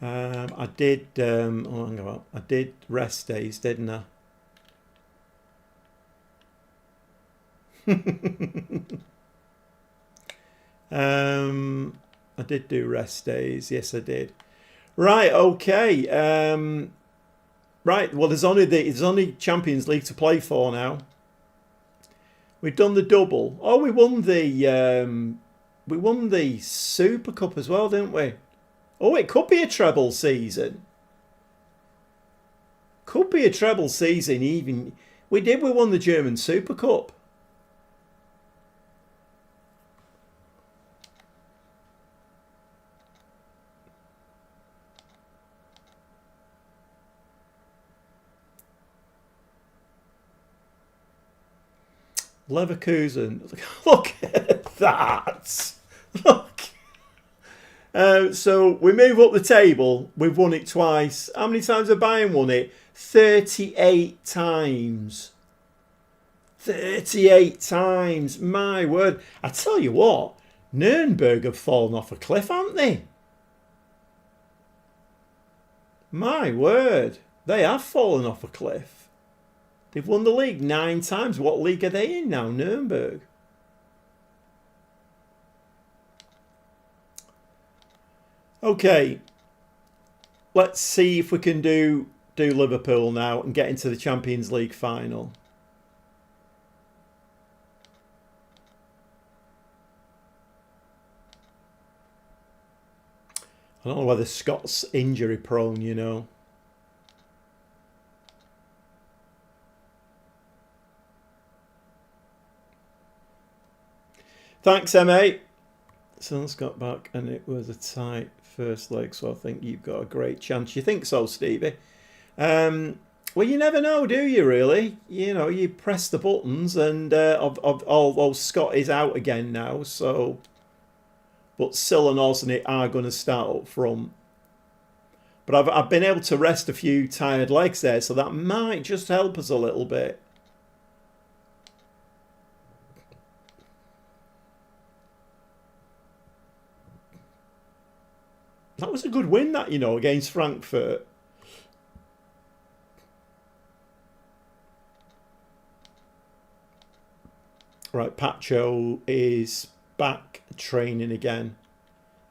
I did. Oh, hang on. I did rest days, didn't I? I did do rest days. Yes, I did. Right. Okay. Right. Well, there's only Champions League to play for now. We've done the double. Oh, we won the Super Cup as well, didn't we? Oh, it could be a treble season. Could be a treble season. Even we won the German Super Cup. Leverkusen. Look at that. Look. So we move up the table. We've won it twice. How many times have Bayern won it? 38 times. 38 times. My word. I tell you what. Nuremberg have fallen off a cliff, haven't they? My word. They have fallen off a cliff. They've won the league 9 times. What league are they in now? Nuremberg. Okay. Let's see if we can do Liverpool now and get into the Champions League final. I don't know whether Scott's injury prone, you know. Thanks, MA. Sun's got back and it was a tight first leg, so I think you've got a great chance. You think so, Stevie? Well, you never know, do you, really? You know, you press the buttons and although Scott is out again now, so... But Sil and Osney are going to start up front. But I've been able to rest a few tired legs there, so that might just help us a little bit. That was a good win, that, you know, against Frankfurt. Right, Pacho is back training again.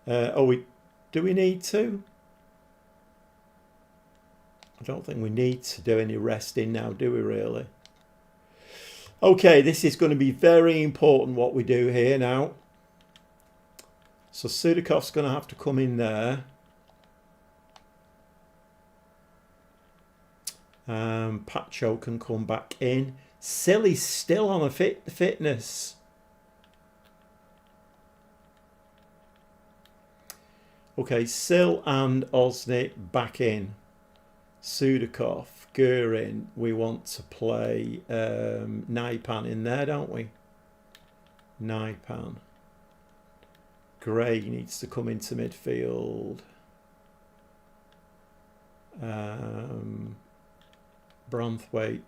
Do we need to? I don't think we need to do any resting now, do we really? Okay, this is going to be very important what we do here now. So Sudakov's going to have to come in there. Pacho can come back in. Silly's still on a fitness. Okay, Sil and Osney back in. Sudakov, Gurin. We want to play Naipan in there, don't we? Naipan. Gray needs to come into midfield. Branthwaite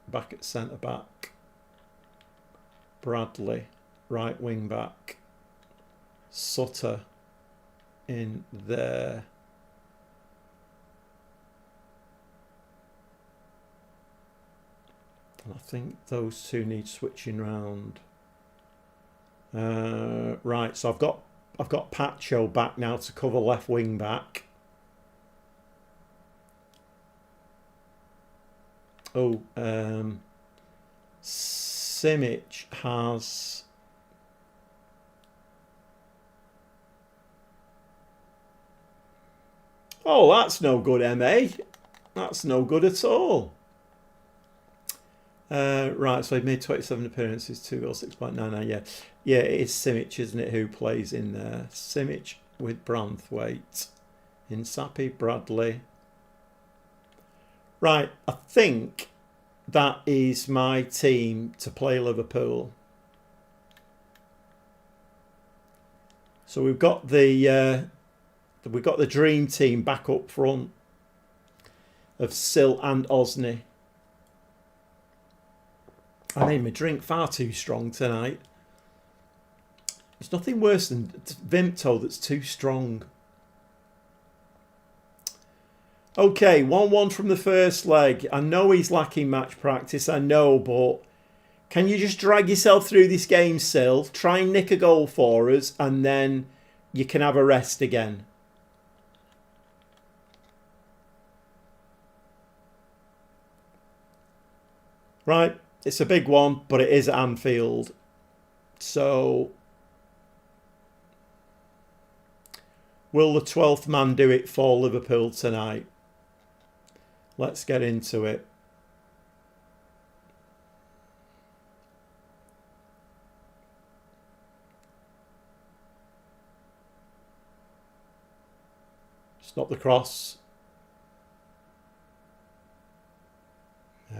back at centre back. Bradley right wing back. Sutter in there. And I think those two need switching round. Right, so I've got Pacho back now to cover left wing back. Oh, SEMIS has... Oh, that's no good, MA. That's no good at all. Right, so he made 27 appearances, 2 goals, 6.99. Yeah, yeah, it is SEMIS, isn't it, who plays in there? SEMIS with Branthwaite. Insapi, Bradley. Right, I think that is my team to play Liverpool. So we've got the dream team back up front of Sill and Osney. I made my drink far too strong tonight. There's nothing worse than Vimto that's too strong. Okay, 1-1 from the first leg. I know he's lacking match practice, I know, but can you just drag yourself through this game, Sill? Try and nick a goal for us, and then you can have a rest again. Right, it's a big one, but it is at Anfield. So, will the 12th man do it for Liverpool tonight? Let's get into it. Stop the cross.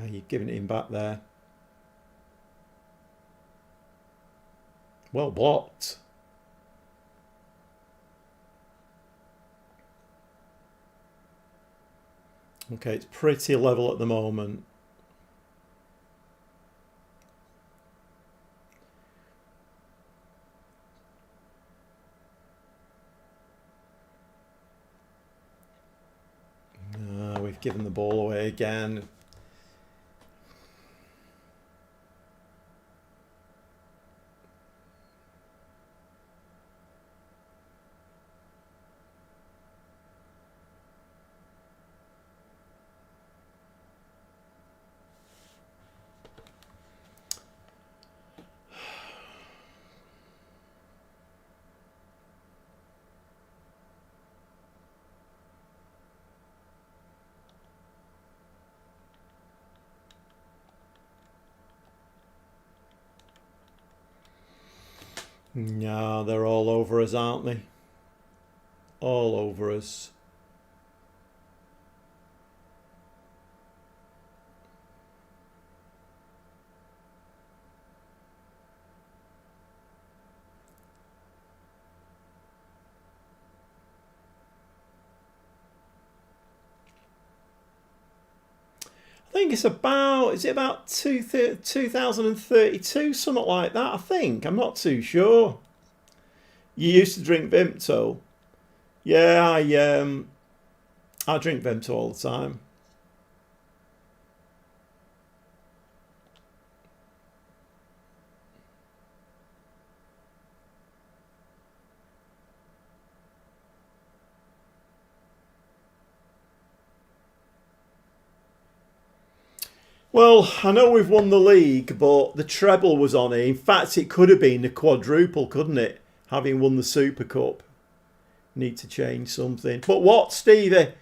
You're giving it him back there. Well blocked. Okay, it's pretty level at the moment. We've given the ball away again. Yeah, they're all over us, aren't they? All over us. I think it's about, is it about 2032, something like that, I think. I'm not too sure. You used to drink Vimto. Yeah, I drink Vimto all the time. Well, I know we've won the league, but the treble was on it. In fact, it could have been the quadruple, couldn't it? Having won the Super Cup. Need to change something. But what, Stevie?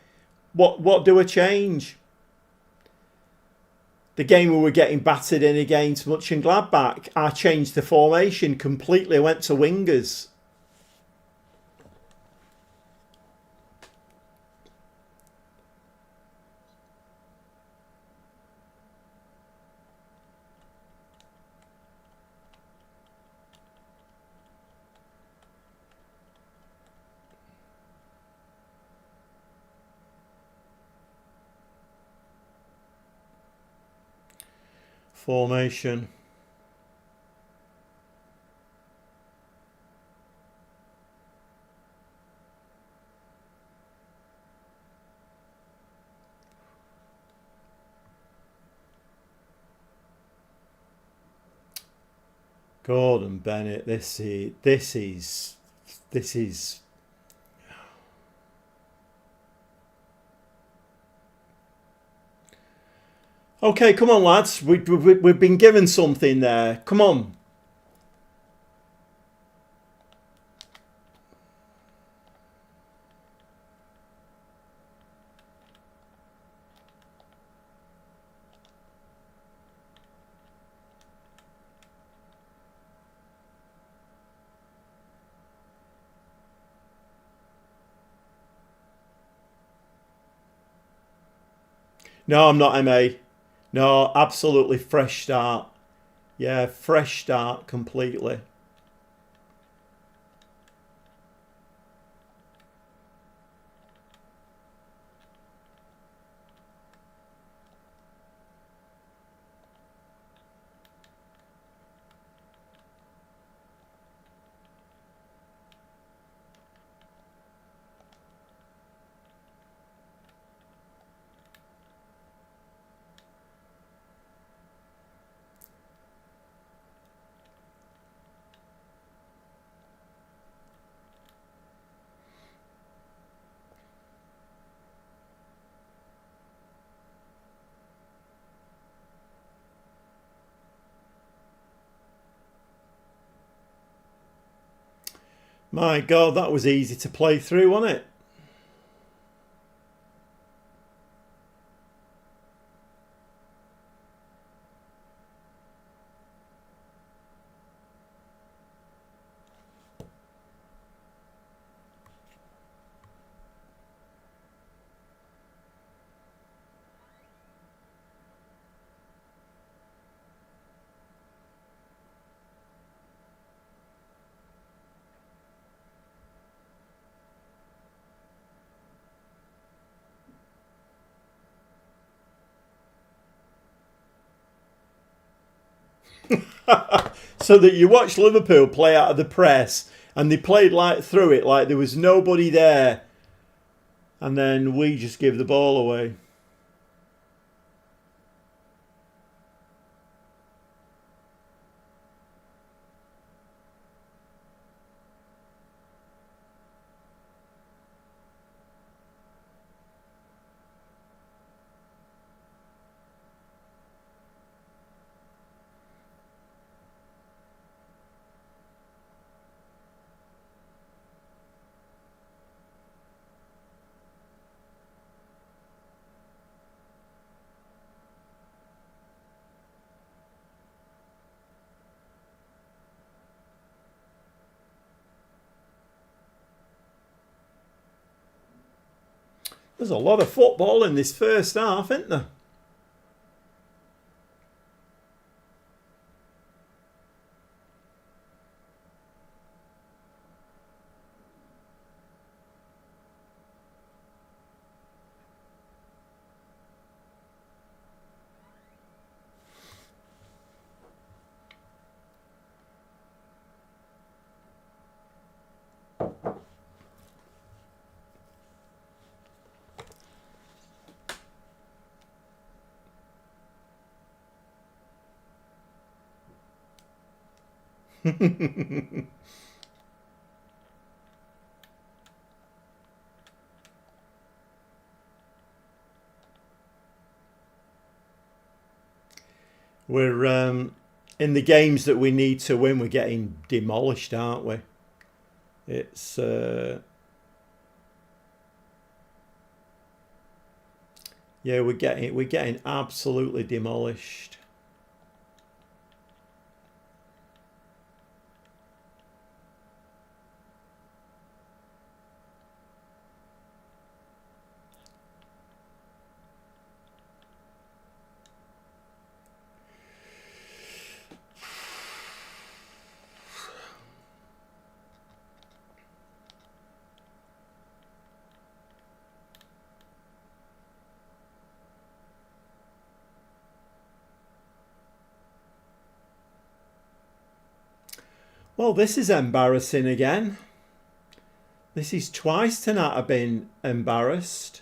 What do I change? The game we were getting battered in against Mönchengladbach, I changed the formation completely. I went to wingers. Formation. Gordon Bennett, this is Okay, come on, lads. We've been given something there. Come on. No, I'm not MA. No, absolutely fresh start. Yeah, fresh start completely. My God, that was easy to play through, wasn't it? So that you watch Liverpool play out of the press and they played like through it like there was nobody there, and then we just give the ball away. There's a lot of football in this first half, isn't there? We're in the games that we need to win. We're getting demolished, aren't we? It's yeah, we're getting absolutely demolished. Well, this is embarrassing again. This is twice tonight I've been embarrassed.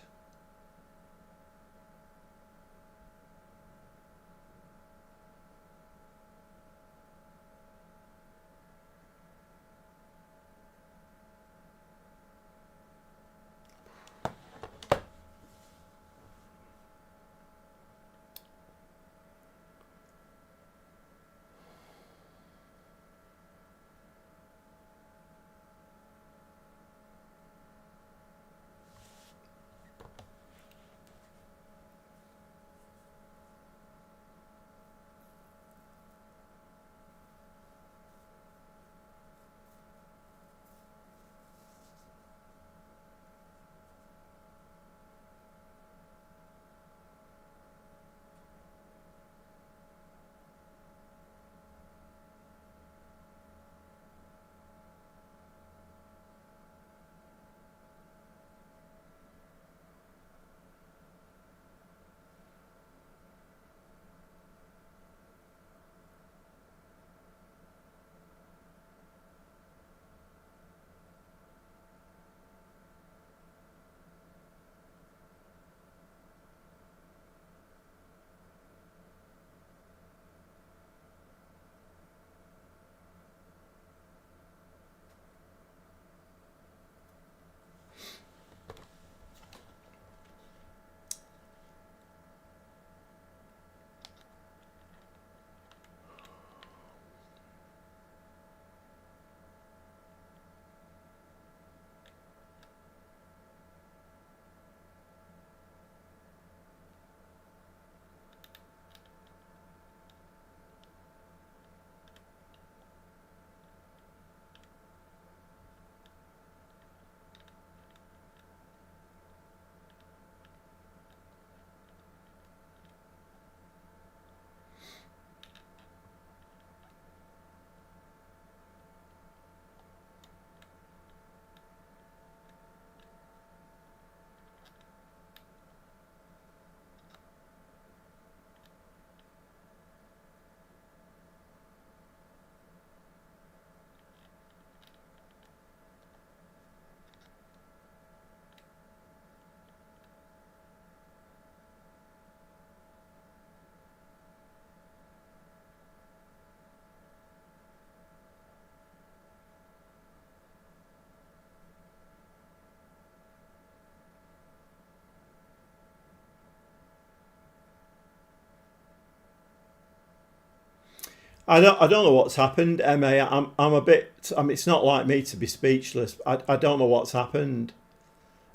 I don't know what's happened, Ma. I'm a bit. I mean, it's not like me to be speechless. I don't know what's happened.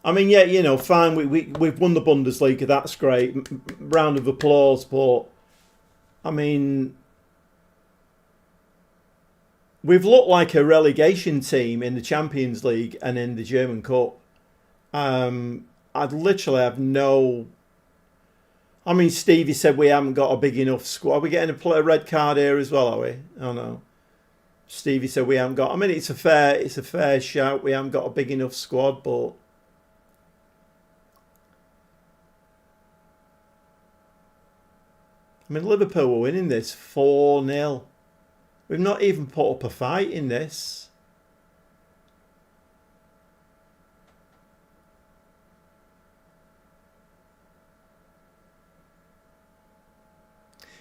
I mean, yeah, fine. We've won the Bundesliga. That's great. Round of applause. But I mean, we've looked like a relegation team in the Champions League and in the German Cup. I'd literally have no. I mean, Stevie said we haven't got a big enough squad. Are we getting a red card here as well? Are we? Oh no. Stevie said we haven't got. I mean, it's a fair shout. We haven't got a big enough squad, but I mean, Liverpool were winning this 4-0. We've not even put up a fight in this.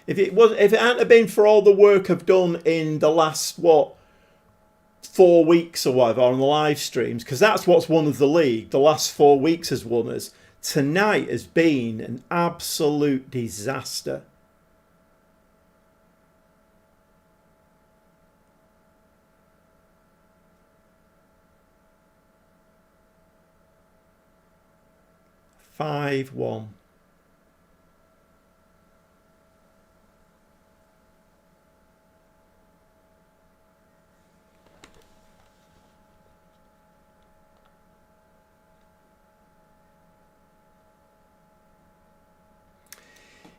If it hadn't been for all the work I've done in the last 4 weeks or whatever on the live streams, because that's what's won us the league. The last 4 weeks has won us. Tonight has been an absolute disaster. (5-1).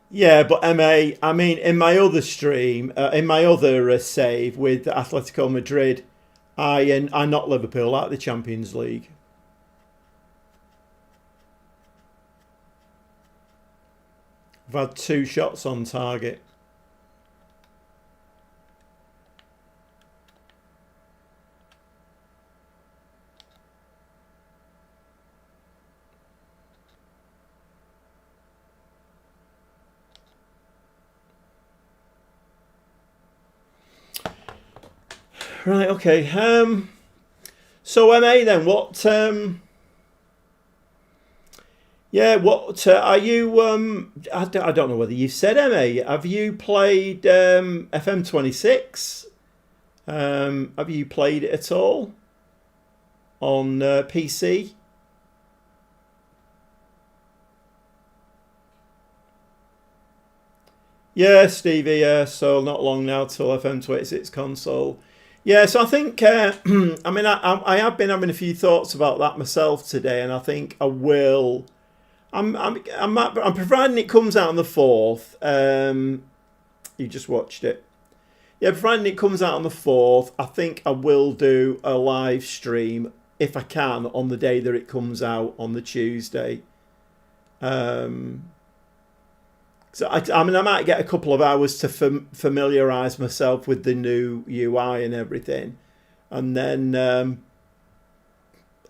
Yeah, but MA, I mean, in my other stream, in my other save with Atletico Madrid, I knocked Liverpool out of the Champions League. I've had 2 shots on target. Right, okay. So MA then, what? Yeah, what are you? I don't know whether you said MA. Have you played FM26? Have you played it at all on PC? Yeah, Stevie. Yeah, so not long now till FM26 console. Yeah, so I think, I mean, I have been having a few thoughts about that myself today, and I think I will. I'm providing it comes out on the 4th. You just watched it. Yeah, providing it comes out on the 4th, I think I will do a live stream if I can on the day that it comes out on the Tuesday. So I mean, I might get a couple of hours to familiarise myself with the new UI and everything, and then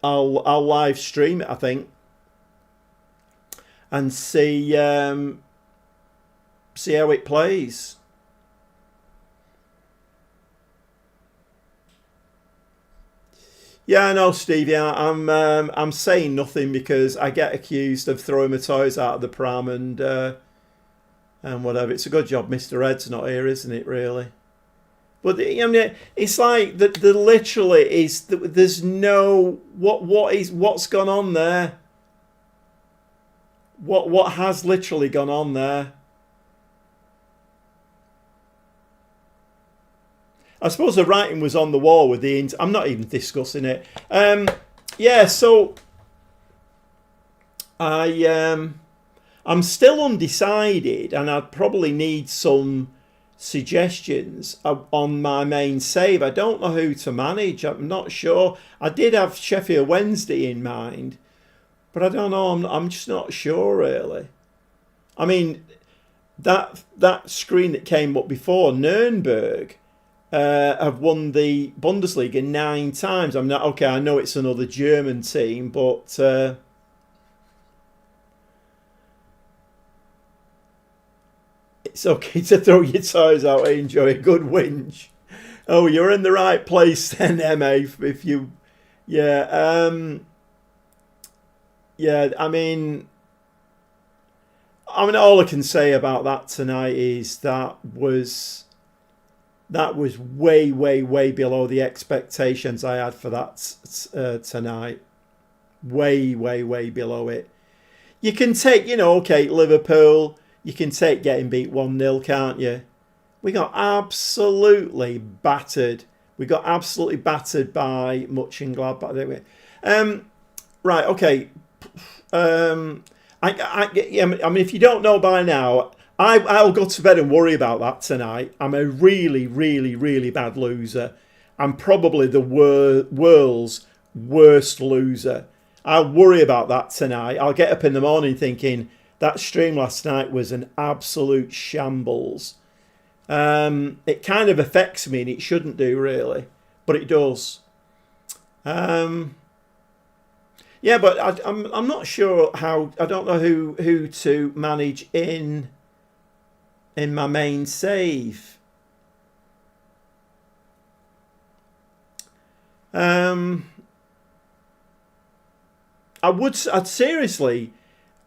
I'll live stream it, I think, and see how it plays. Yeah, I know, Stevie. I'm saying nothing because I get accused of throwing my toys out of the pram and whatever. It's a good job Mr. Ed's not here, isn't it, really? But I mean, it's like the literally is there's no what's gone on there. What has literally gone on there? I suppose the writing was on the wall with the. I'm not even discussing it. Yeah, so I'm still undecided, and I'd probably need some suggestions on my main save. I don't know who to manage. I'm not sure. I did have Sheffield Wednesday in mind, but I don't know. I'm just not sure really. I mean, that screen that came up before, Nuremberg, have won the Bundesliga 9 times. I'm not okay. I know it's another German team, but. It's okay to throw your toys out and enjoy a good whinge. Oh, you're in the right place then, MA. If you, yeah, yeah. I mean, all I can say about that tonight is that was That was way, way, way below the expectations I had for that tonight. Way, way, way below it. You can take, okay, Liverpool, you can take getting beat 1-0, can't you? We got absolutely battered. We got absolutely battered by Mönchengladbach, didn't we? Right, okay. I mean, if you don't know by now, I'll go to bed and worry about that tonight. I'm a really, really, really bad loser. I'm probably the world's worst loser. I'll worry about that tonight. I'll get up in the morning thinking that stream last night was an absolute shambles. It kind of affects me, and it shouldn't do really, but it does. Yeah, but I'm not sure how. I don't know who to manage in my main save.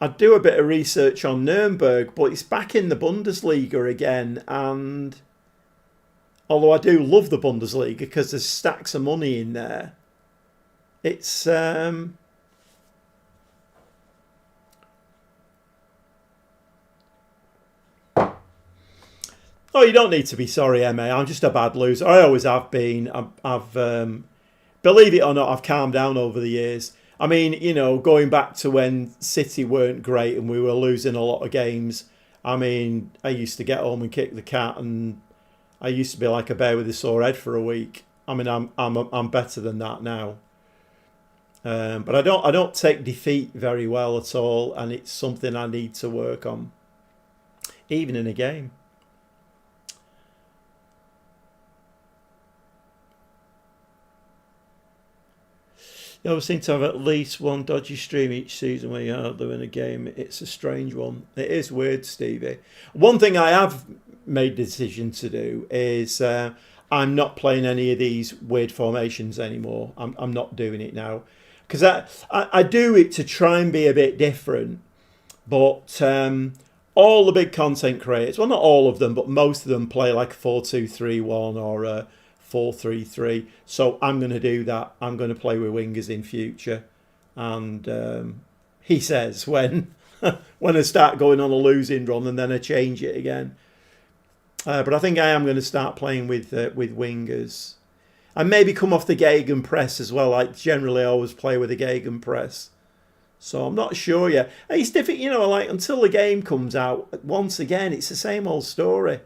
I'd do a bit of research on Nuremberg, but it's back in the Bundesliga again, and although I do love the Bundesliga because there's stacks of money in there, it's oh, you don't need to be sorry, MA. I'm just a bad loser. I always have been. I've believe it or not, I've calmed down over the years. I mean, going back to when City weren't great and we were losing a lot of games. I mean, I used to get home and kick the cat, and I used to be like a bear with a sore head for a week. I mean, I'm better than that now. But I don't take defeat very well at all, and it's something I need to work on, even in a game. You always seem to have at least one dodgy stream each season where you hardly win a game. It's a strange one. It is weird, Stevie. One thing I have made the decision to do is I'm not playing any of these weird formations anymore. I'm not doing it now. Because I do it to try and be a bit different. But all the big content creators, well, not all of them, but most of them play like a 4-2-3-1 or a 4-3-3. So I'm going to do that. I'm going to play with wingers in future. And he says when I start going on a losing run, and then I change it again. But I think I am going to start playing with wingers. And maybe come off the Gegenpress as well. I generally always play with a Gegenpress. So I'm not sure yet. It's difficult, like until the game comes out, once again, it's the same old story.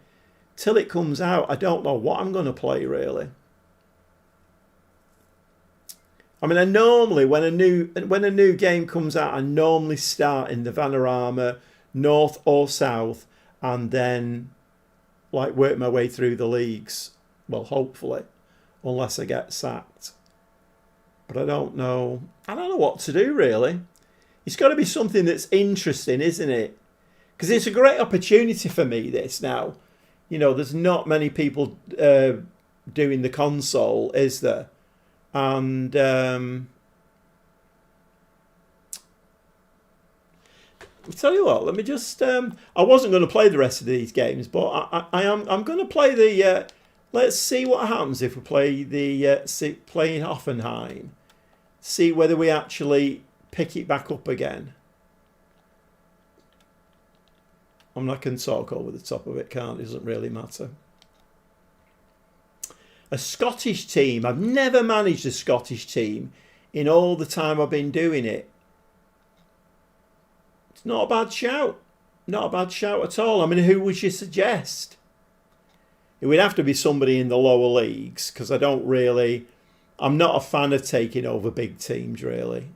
Till it comes out, I don't know what I'm going to play, really. I mean, I normally, when a new game comes out, I normally start in the Vanarama, North or South, and then like work my way through the leagues. Well, hopefully, unless I get sacked. But I don't know. I don't know what to do, really. It's got to be something that's interesting, isn't it? Because it's a great opportunity for me, this now. There's not many people doing the console, is there? And I'll tell you what. Let me just. I wasn't going to play the rest of these games, but I'm going to play the. Let's see what happens if we play playing Hoffenheim. See whether we actually pick it back up again. I mean, I can talk over the top of it, can't it? Doesn't really matter. A Scottish team. I've never managed a Scottish team in all the time I've been doing it. It's not a bad shout. Not a bad shout at all. I mean, who would you suggest? It would have to be somebody in the lower leagues, because I'm not a fan of taking over big teams, really.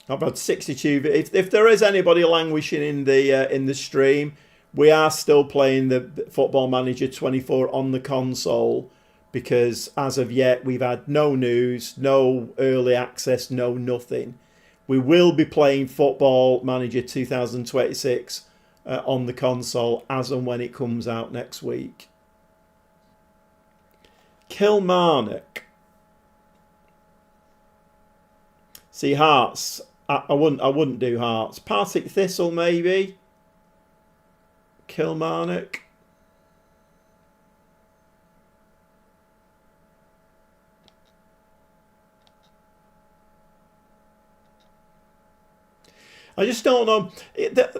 I've had 62. If there is anybody languishing in the stream, we are still playing the Football Manager 24 on the console, because as of yet we've had no news, no early access, no nothing. We will be playing Football Manager 2026 on the console as and when it comes out next week. Kilmarnock. See, Hearts. I wouldn't do Hearts. Partick Thistle maybe. Kilmarnock. I just don't know.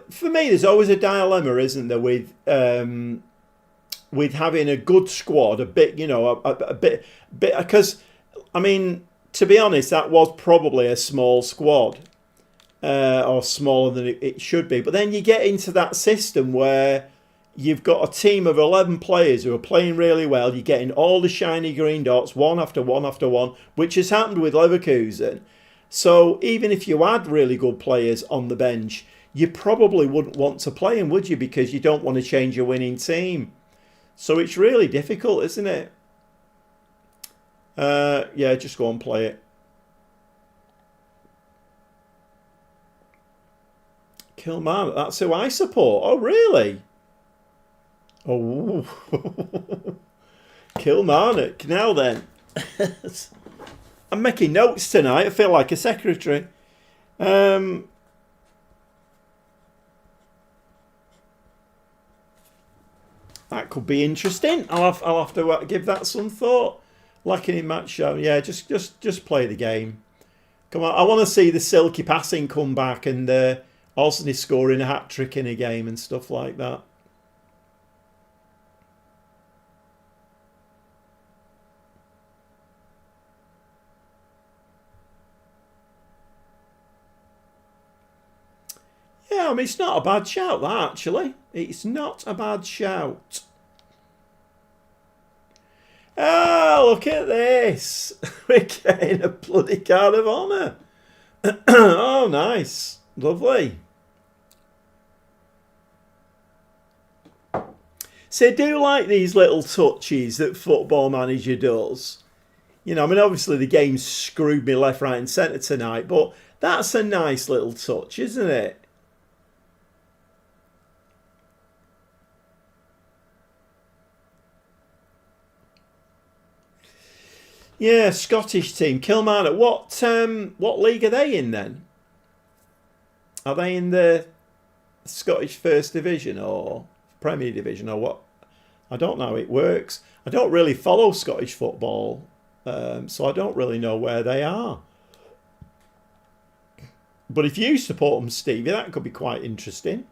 For me, there's always a dilemma, isn't there, with having a good squad, a bit, a bit, because, I mean, to be honest, that was probably a small squad, or smaller than it should be. But then you get into that system where you've got a team of 11 players who are playing really well. You're getting all the shiny green dots, one after one after one, which has happened with Leverkusen. So even if you had really good players on the bench, you probably wouldn't want to play them, would you? Because you don't want to change your winning team. So it's really difficult, isn't it? Yeah, just go and play it. Kilmarnock, that's who I support. Oh, really? Oh, Kilmarnock. Now then. I'm making notes tonight. I feel like a secretary. That could be interesting. I'll have to give that some thought. Lacking in match show. Yeah, just play the game. Come on. I want to see the silky passing come back and Olsen is scoring a hat-trick in a game and stuff like that. Yeah, I mean, it's not a bad shout, that, actually. It's not a bad shout. Oh, look at this. We're getting a bloody card of honour. Oh, nice. Lovely. So I do like these little touches that Football Manager does. You know, I mean, obviously the game's screwed me left, right and centre tonight, but that's a nice little touch, isn't it? Yeah, Scottish team. Kilmarnock. What league are they in then? Are they in the Scottish First Division or Premier Division or what? I don't know how it works. I don't really follow Scottish football, so I don't really know where they are. But if you support them, Stevie, that could be quite interesting.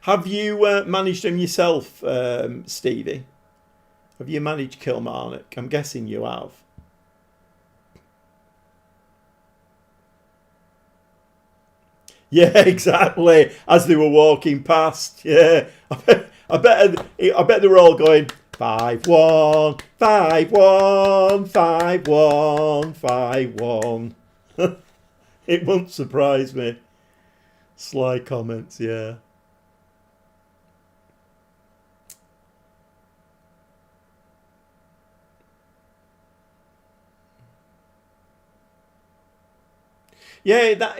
Have you managed them yourself, Stevie? Have you managed Kilmarnock? I'm guessing you have. Yeah, exactly. As they were walking past, yeah, I bet they were all going 5-1, 5-1, 5-1, 5-1. It won't surprise me. Sly comments, yeah. Yeah, that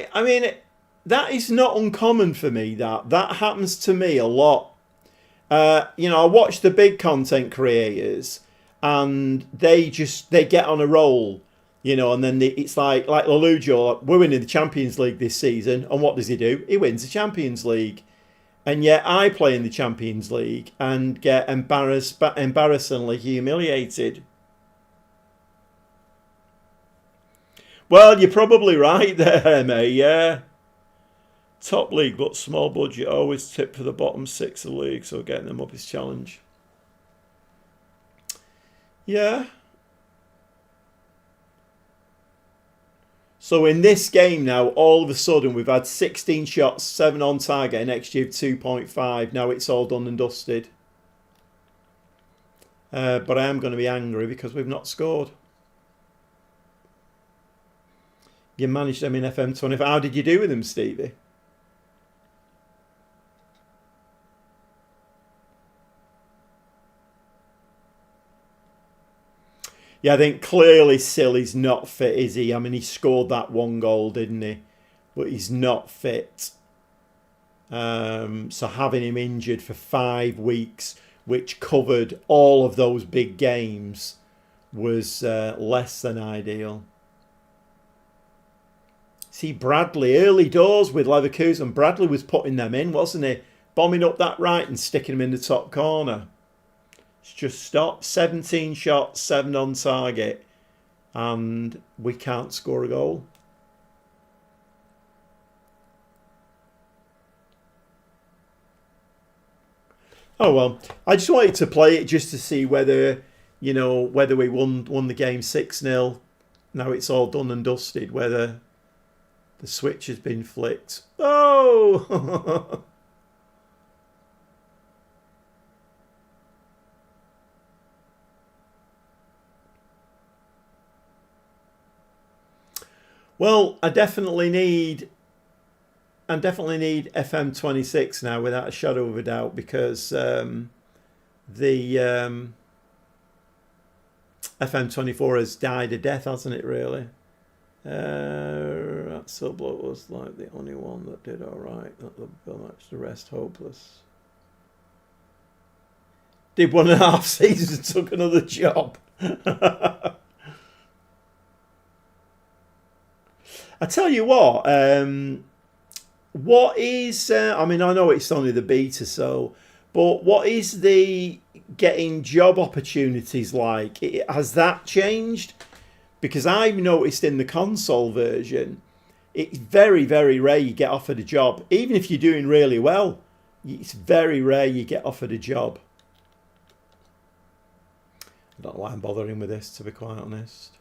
is not uncommon for me. That happens to me a lot. I watch the big content creators, and they get on a roll, and then it's like Lelujo, we're winning the Champions League this season, and what does he do? He wins the Champions League, and yet I play in the Champions League and get embarrassingly humiliated. Well, you're probably right there, mate. Yeah. Top league, but small budget. Always tip for the bottom six of the league, so getting them up is challenge. Yeah. So in this game now, all of a sudden, we've had 16 shots, 7 on target, and XG of 2.5. Now it's all done and dusted. But I am going to be angry because we've not scored. You managed them in FM25. How did you do with them, Stevie? Yeah, I think clearly Silly's not fit, is he? I mean, he scored that one goal, didn't he? But he's not fit. So having him injured for 5 weeks, which covered all of those big games, was less than ideal. See Bradley, early doors with Leverkusen. Bradley was putting them in, wasn't he? Bombing up that right and sticking them in the top corner. It's just stopped. 17 shots, 7 on target. And we can't score a goal. Oh well, I just wanted to play it just to see whether, you know, whether we won the game 6-0. Now it's all done and dusted, whether the switch has been flicked. Oh! Well, I definitely need FM26 now, without a shadow of a doubt, because the FM24 has died a death, hasn't it? Really. That Subblock was like the only one that did all right. Not the match. The rest hopeless. Did 1.5 seasons, took another job. I tell you what. What is? I mean, I know it's only the beta, so. But what is the getting job opportunities like? Has that changed? Because I've noticed in the console version, it's very, very rare you get offered a job. Even if you're doing really well, it's very rare you get offered a job. I don't know why I'm bothering with this, to be quite honest.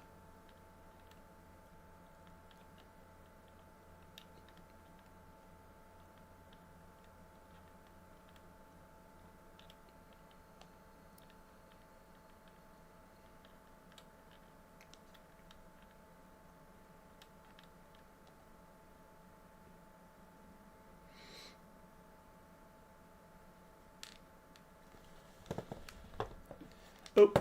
Oh.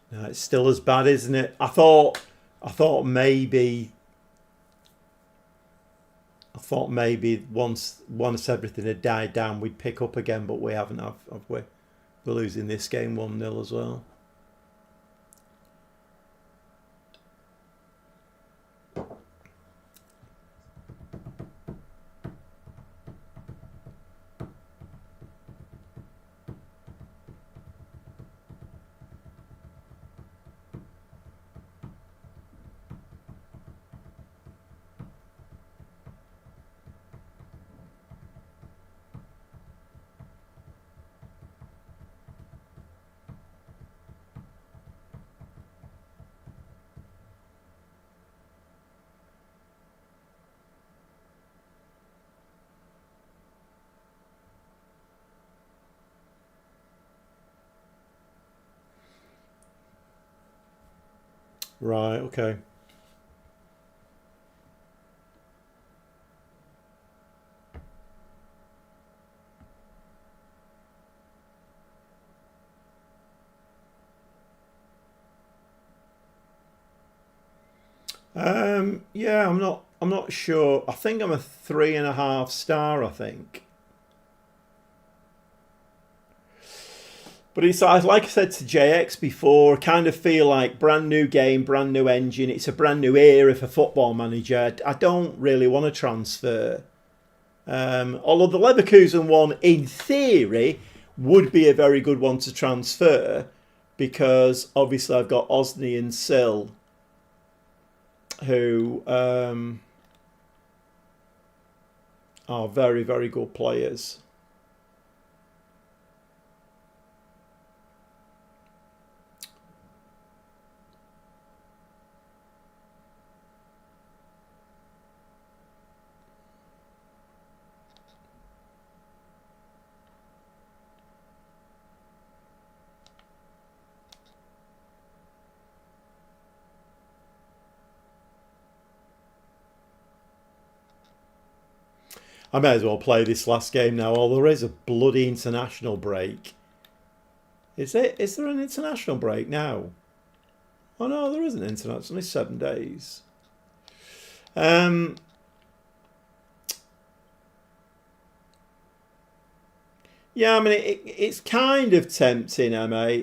No, it's still as bad, isn't it? I thought maybe once everything had died down, we'd pick up again, but we haven't, have we? We're losing this game 1-0 as well. Right, okay. Yeah, I'm not sure. I think I'm a 3.5 star, I think. But it's like I said to JX before, I kind of feel like brand new game, brand new engine. It's a brand new era for Football Manager. I don't really want to transfer. Although the Leverkusen one, in theory, would be a very good one to transfer, because obviously I've got Osney and Sill, who are very, very good players. I may as well play this last game now. Oh, there is a bloody international break. Is there an international break now? Oh no, there isn't international. It's only 7 days. Yeah, I mean it's kind of tempting, MA,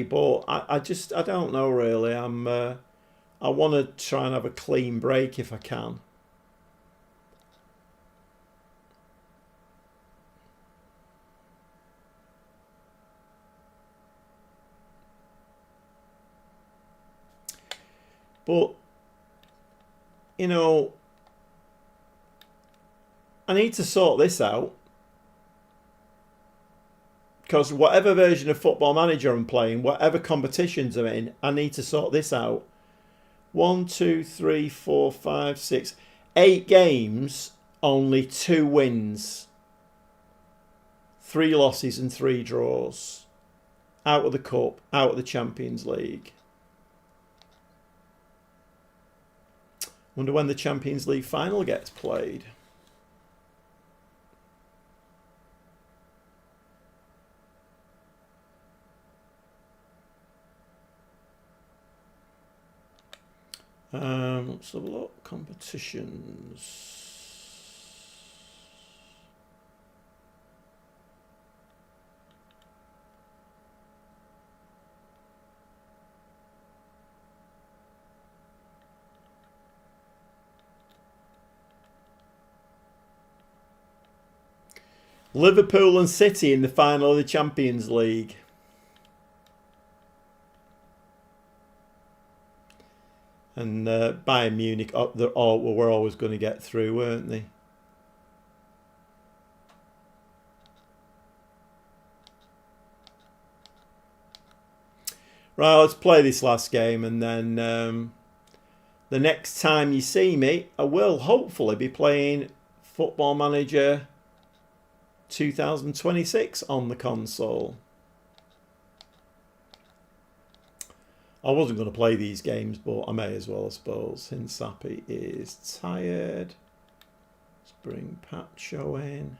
but I don't know really. I want to try and have a clean break if I can. But you know, I need to sort this out. Because whatever version of Football Manager I'm playing, whatever competitions I'm in, I need to sort this out. 1, 2, 3, 4, 5, 6, 8 games, only 2 wins, 3 losses and 3 draws. Out of the Cup, out of the Champions League. Wonder when the Champions League final gets played. Let's have a look. Competitions. Liverpool and City in the final of the Champions League. And Bayern Munich, were always going to get through, weren't they? Right, let's play this last game, and then the next time you see me, I will hopefully be playing Football Manager 2026 on the console. I wasn't going to play these games, but I may as well, I suppose. Hinsapi is tired. Let's bring Pacho in.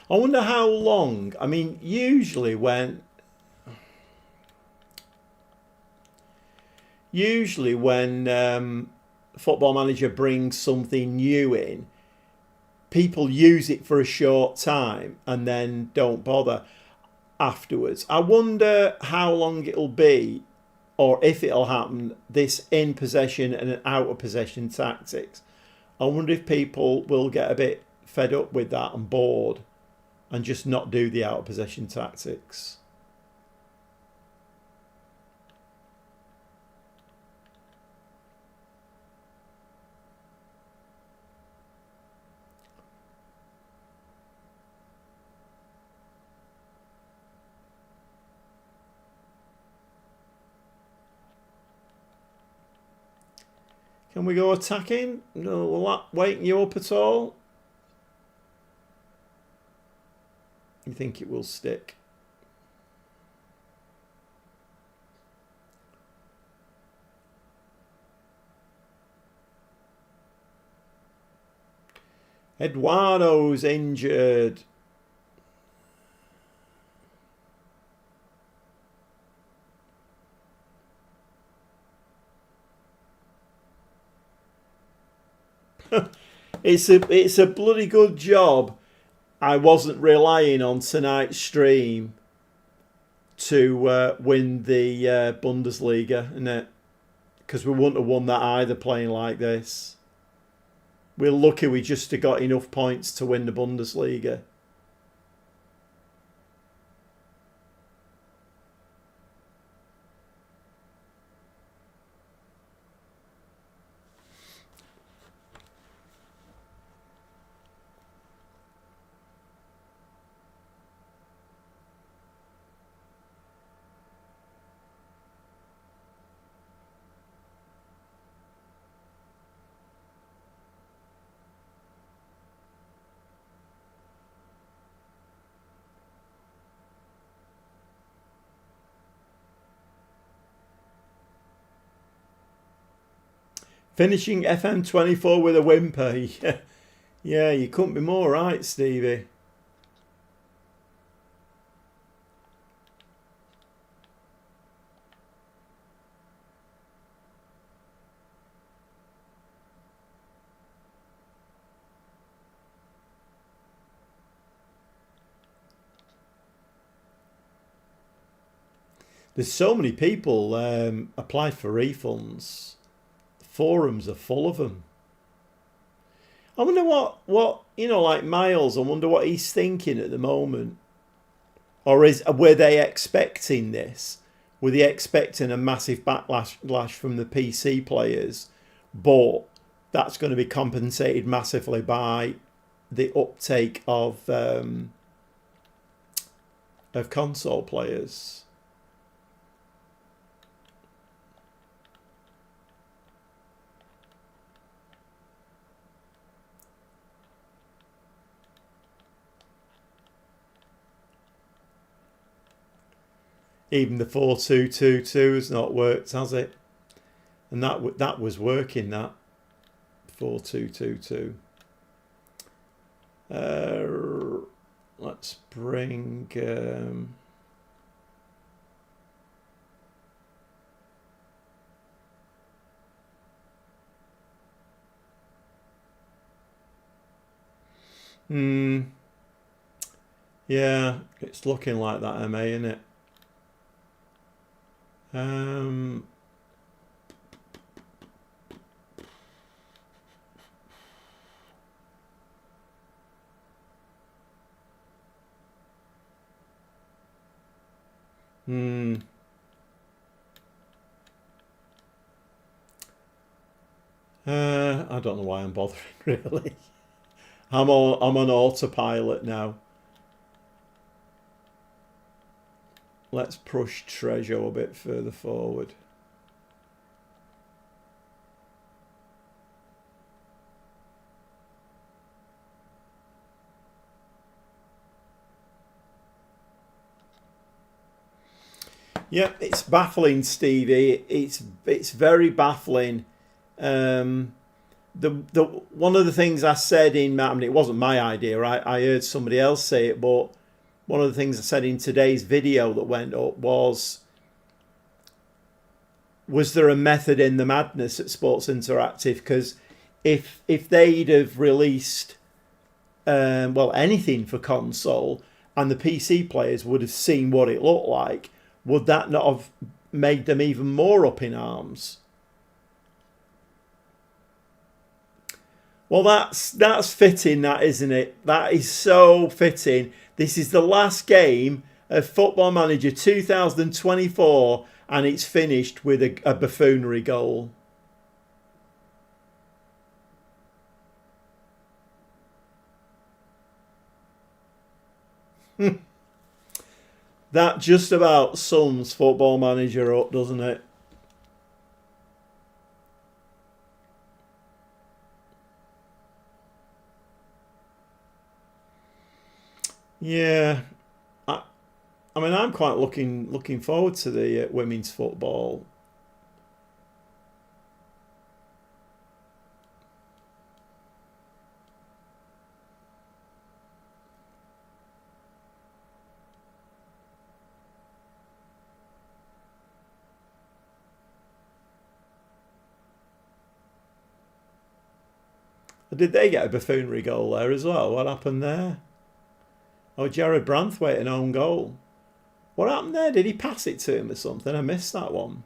I wonder how long. I mean, usually when Football Manager brings something new in, people use it for a short time and then don't bother afterwards. I wonder how long it'll be, or if it'll happen, this in possession and out of possession tactics. I wonder if people will get a bit fed up with that and bored and just not do the out of possession tactics. Can we go attacking? No, will that wake you up at all? You think it will stick? Eduardo's injured. It's a bloody good job I wasn't relying on tonight's stream to win the Bundesliga, innit? Because we wouldn't have won that either playing like this. We're lucky we just got enough points to win the Bundesliga. Finishing FM24 with a whimper. Yeah, you couldn't be more right, Stevie. There's so many people applied for refunds. Forums are full of them. I wonder what like Miles. I wonder what he's thinking at the moment. Or were they expecting this? Were they expecting a massive backlash from the PC players? But that's going to be compensated massively by the uptake of console players. Even the 4222 has not worked, has it? And that was working, that 4222. Let's bring yeah, it's looking like that, MA, isn't it? I don't know why I'm bothering, really. I'm on autopilot now. Let's push Treasure a bit further forward. Yeah, it's baffling, Stevie. It's very baffling. The one of the things I said it wasn't my idea. I heard somebody else say it, but one of the things I said in today's video that went up was there a method in the madness at Sports Interactive? Because if they'd have released anything for console and the PC players would have seen what it looked like, would that not have made them even more up in arms? Well, that's fitting, that, isn't it? That is so fitting. This is the last game of Football Manager 2024, and it's finished with a buffoonery goal. That just about sums Football Manager up, doesn't it? Yeah, I mean, I'm quite looking forward to the women's football. Did they get a buffoonery goal there as well? What happened there? Oh, Jared Branthwaite, an own goal. What happened there? Did he pass it to him or something? I missed that one.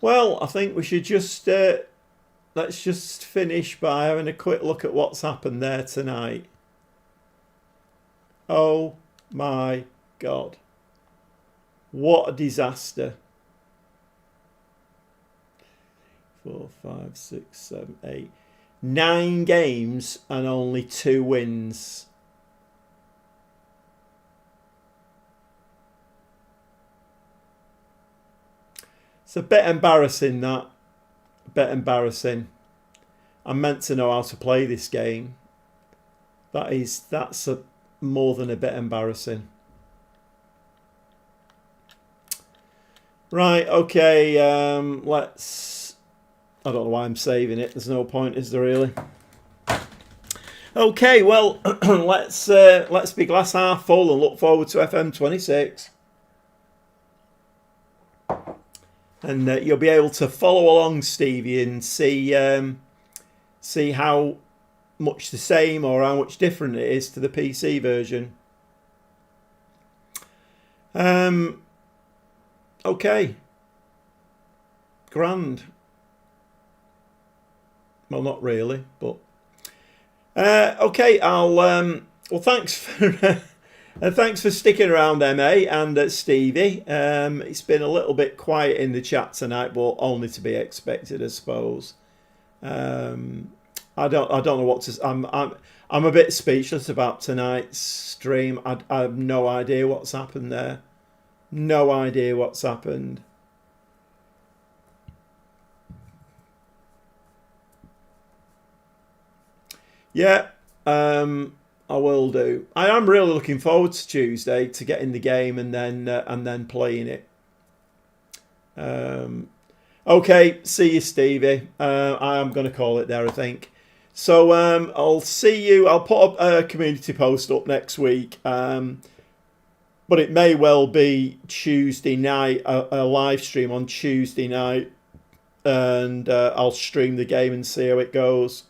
Well, I think we should just let's just finish by having a quick look at what's happened there tonight. Oh my God. What a disaster. 4, 5, 6, 7, 8. 9 games and only 2 wins. It's a bit embarrassing, that. A bit embarrassing. I'm meant to know how to play this game. That's more than a bit embarrassing. Right, okay, let's... I don't know why I'm saving it. There's no point, is there really? Okay, well, let's be glass half full and look forward to FM26. And you'll be able to follow along, Stevie, and see how much the same or how much different it is to the PC version. Okay. Grand. Well, not really, but okay. I'll well, thanks for sticking around, MA and Stevie. It's been a little bit quiet in the chat tonight, but only to be expected, I suppose. I don't know what to. I'm a bit speechless about tonight's stream. I have no idea what's happened there. No idea what's happened. Yeah, I will do. I am really looking forward to Tuesday to getting the game and then playing it. Okay, see you, Stevie. I am going to call it there, I think. So I'll see you. I'll put up a community post up next week. But it may well be Tuesday night, a live stream on Tuesday night. And I'll stream the game and see how it goes.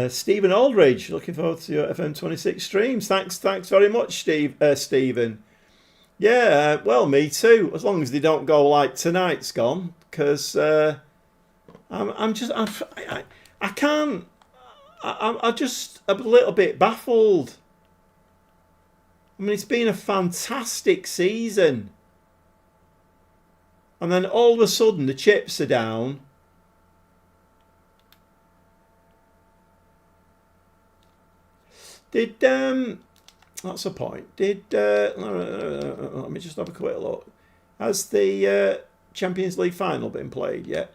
Stephen Aldridge, looking forward to your FM26 streams. Thanks very much, Stephen. Yeah, well, me too. As long as they don't go like tonight's gone, because I'm just a little bit baffled. I mean, it's been a fantastic season, and then all of a sudden the chips are down. That's a point. Let me just have a quick look. Has the Champions League final been played yet?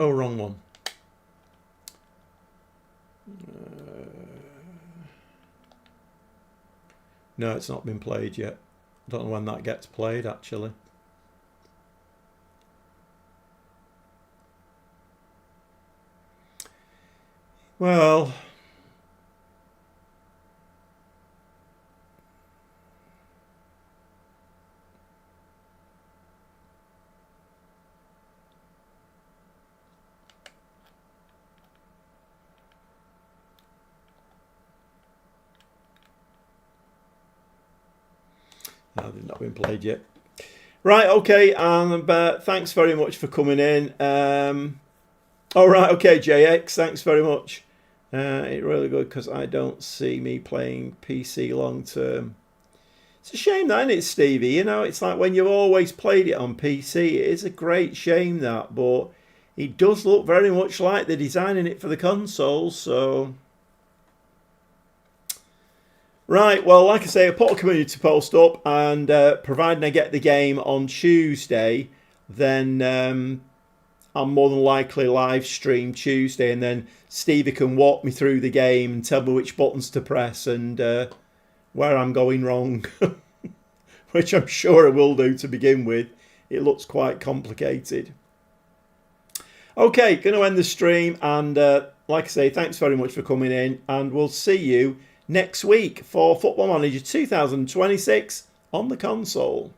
Oh, wrong one. No, it's not been played yet. I don't know when that gets played, actually. Well... No, they've not been played yet. Right, okay, and thanks very much for coming in. All right, okay, JX, thanks very much. It's really good because I don't see me playing PC long term. It's a shame that, isn't it, Stevie? You know, it's like when you've always played it on PC, it is a great shame that, but it does look very much like they're designing it for the console, so... Right, well, like I say, I put a community post up, and providing I get the game on Tuesday, then I'll more than likely live stream Tuesday, and then Stevie can walk me through the game and tell me which buttons to press and where I'm going wrong, which I'm sure I will do to begin with. It looks quite complicated. Okay, going to end the stream, and like I say, thanks very much for coming in, and we'll see you next week for Football Manager 2026 on the console.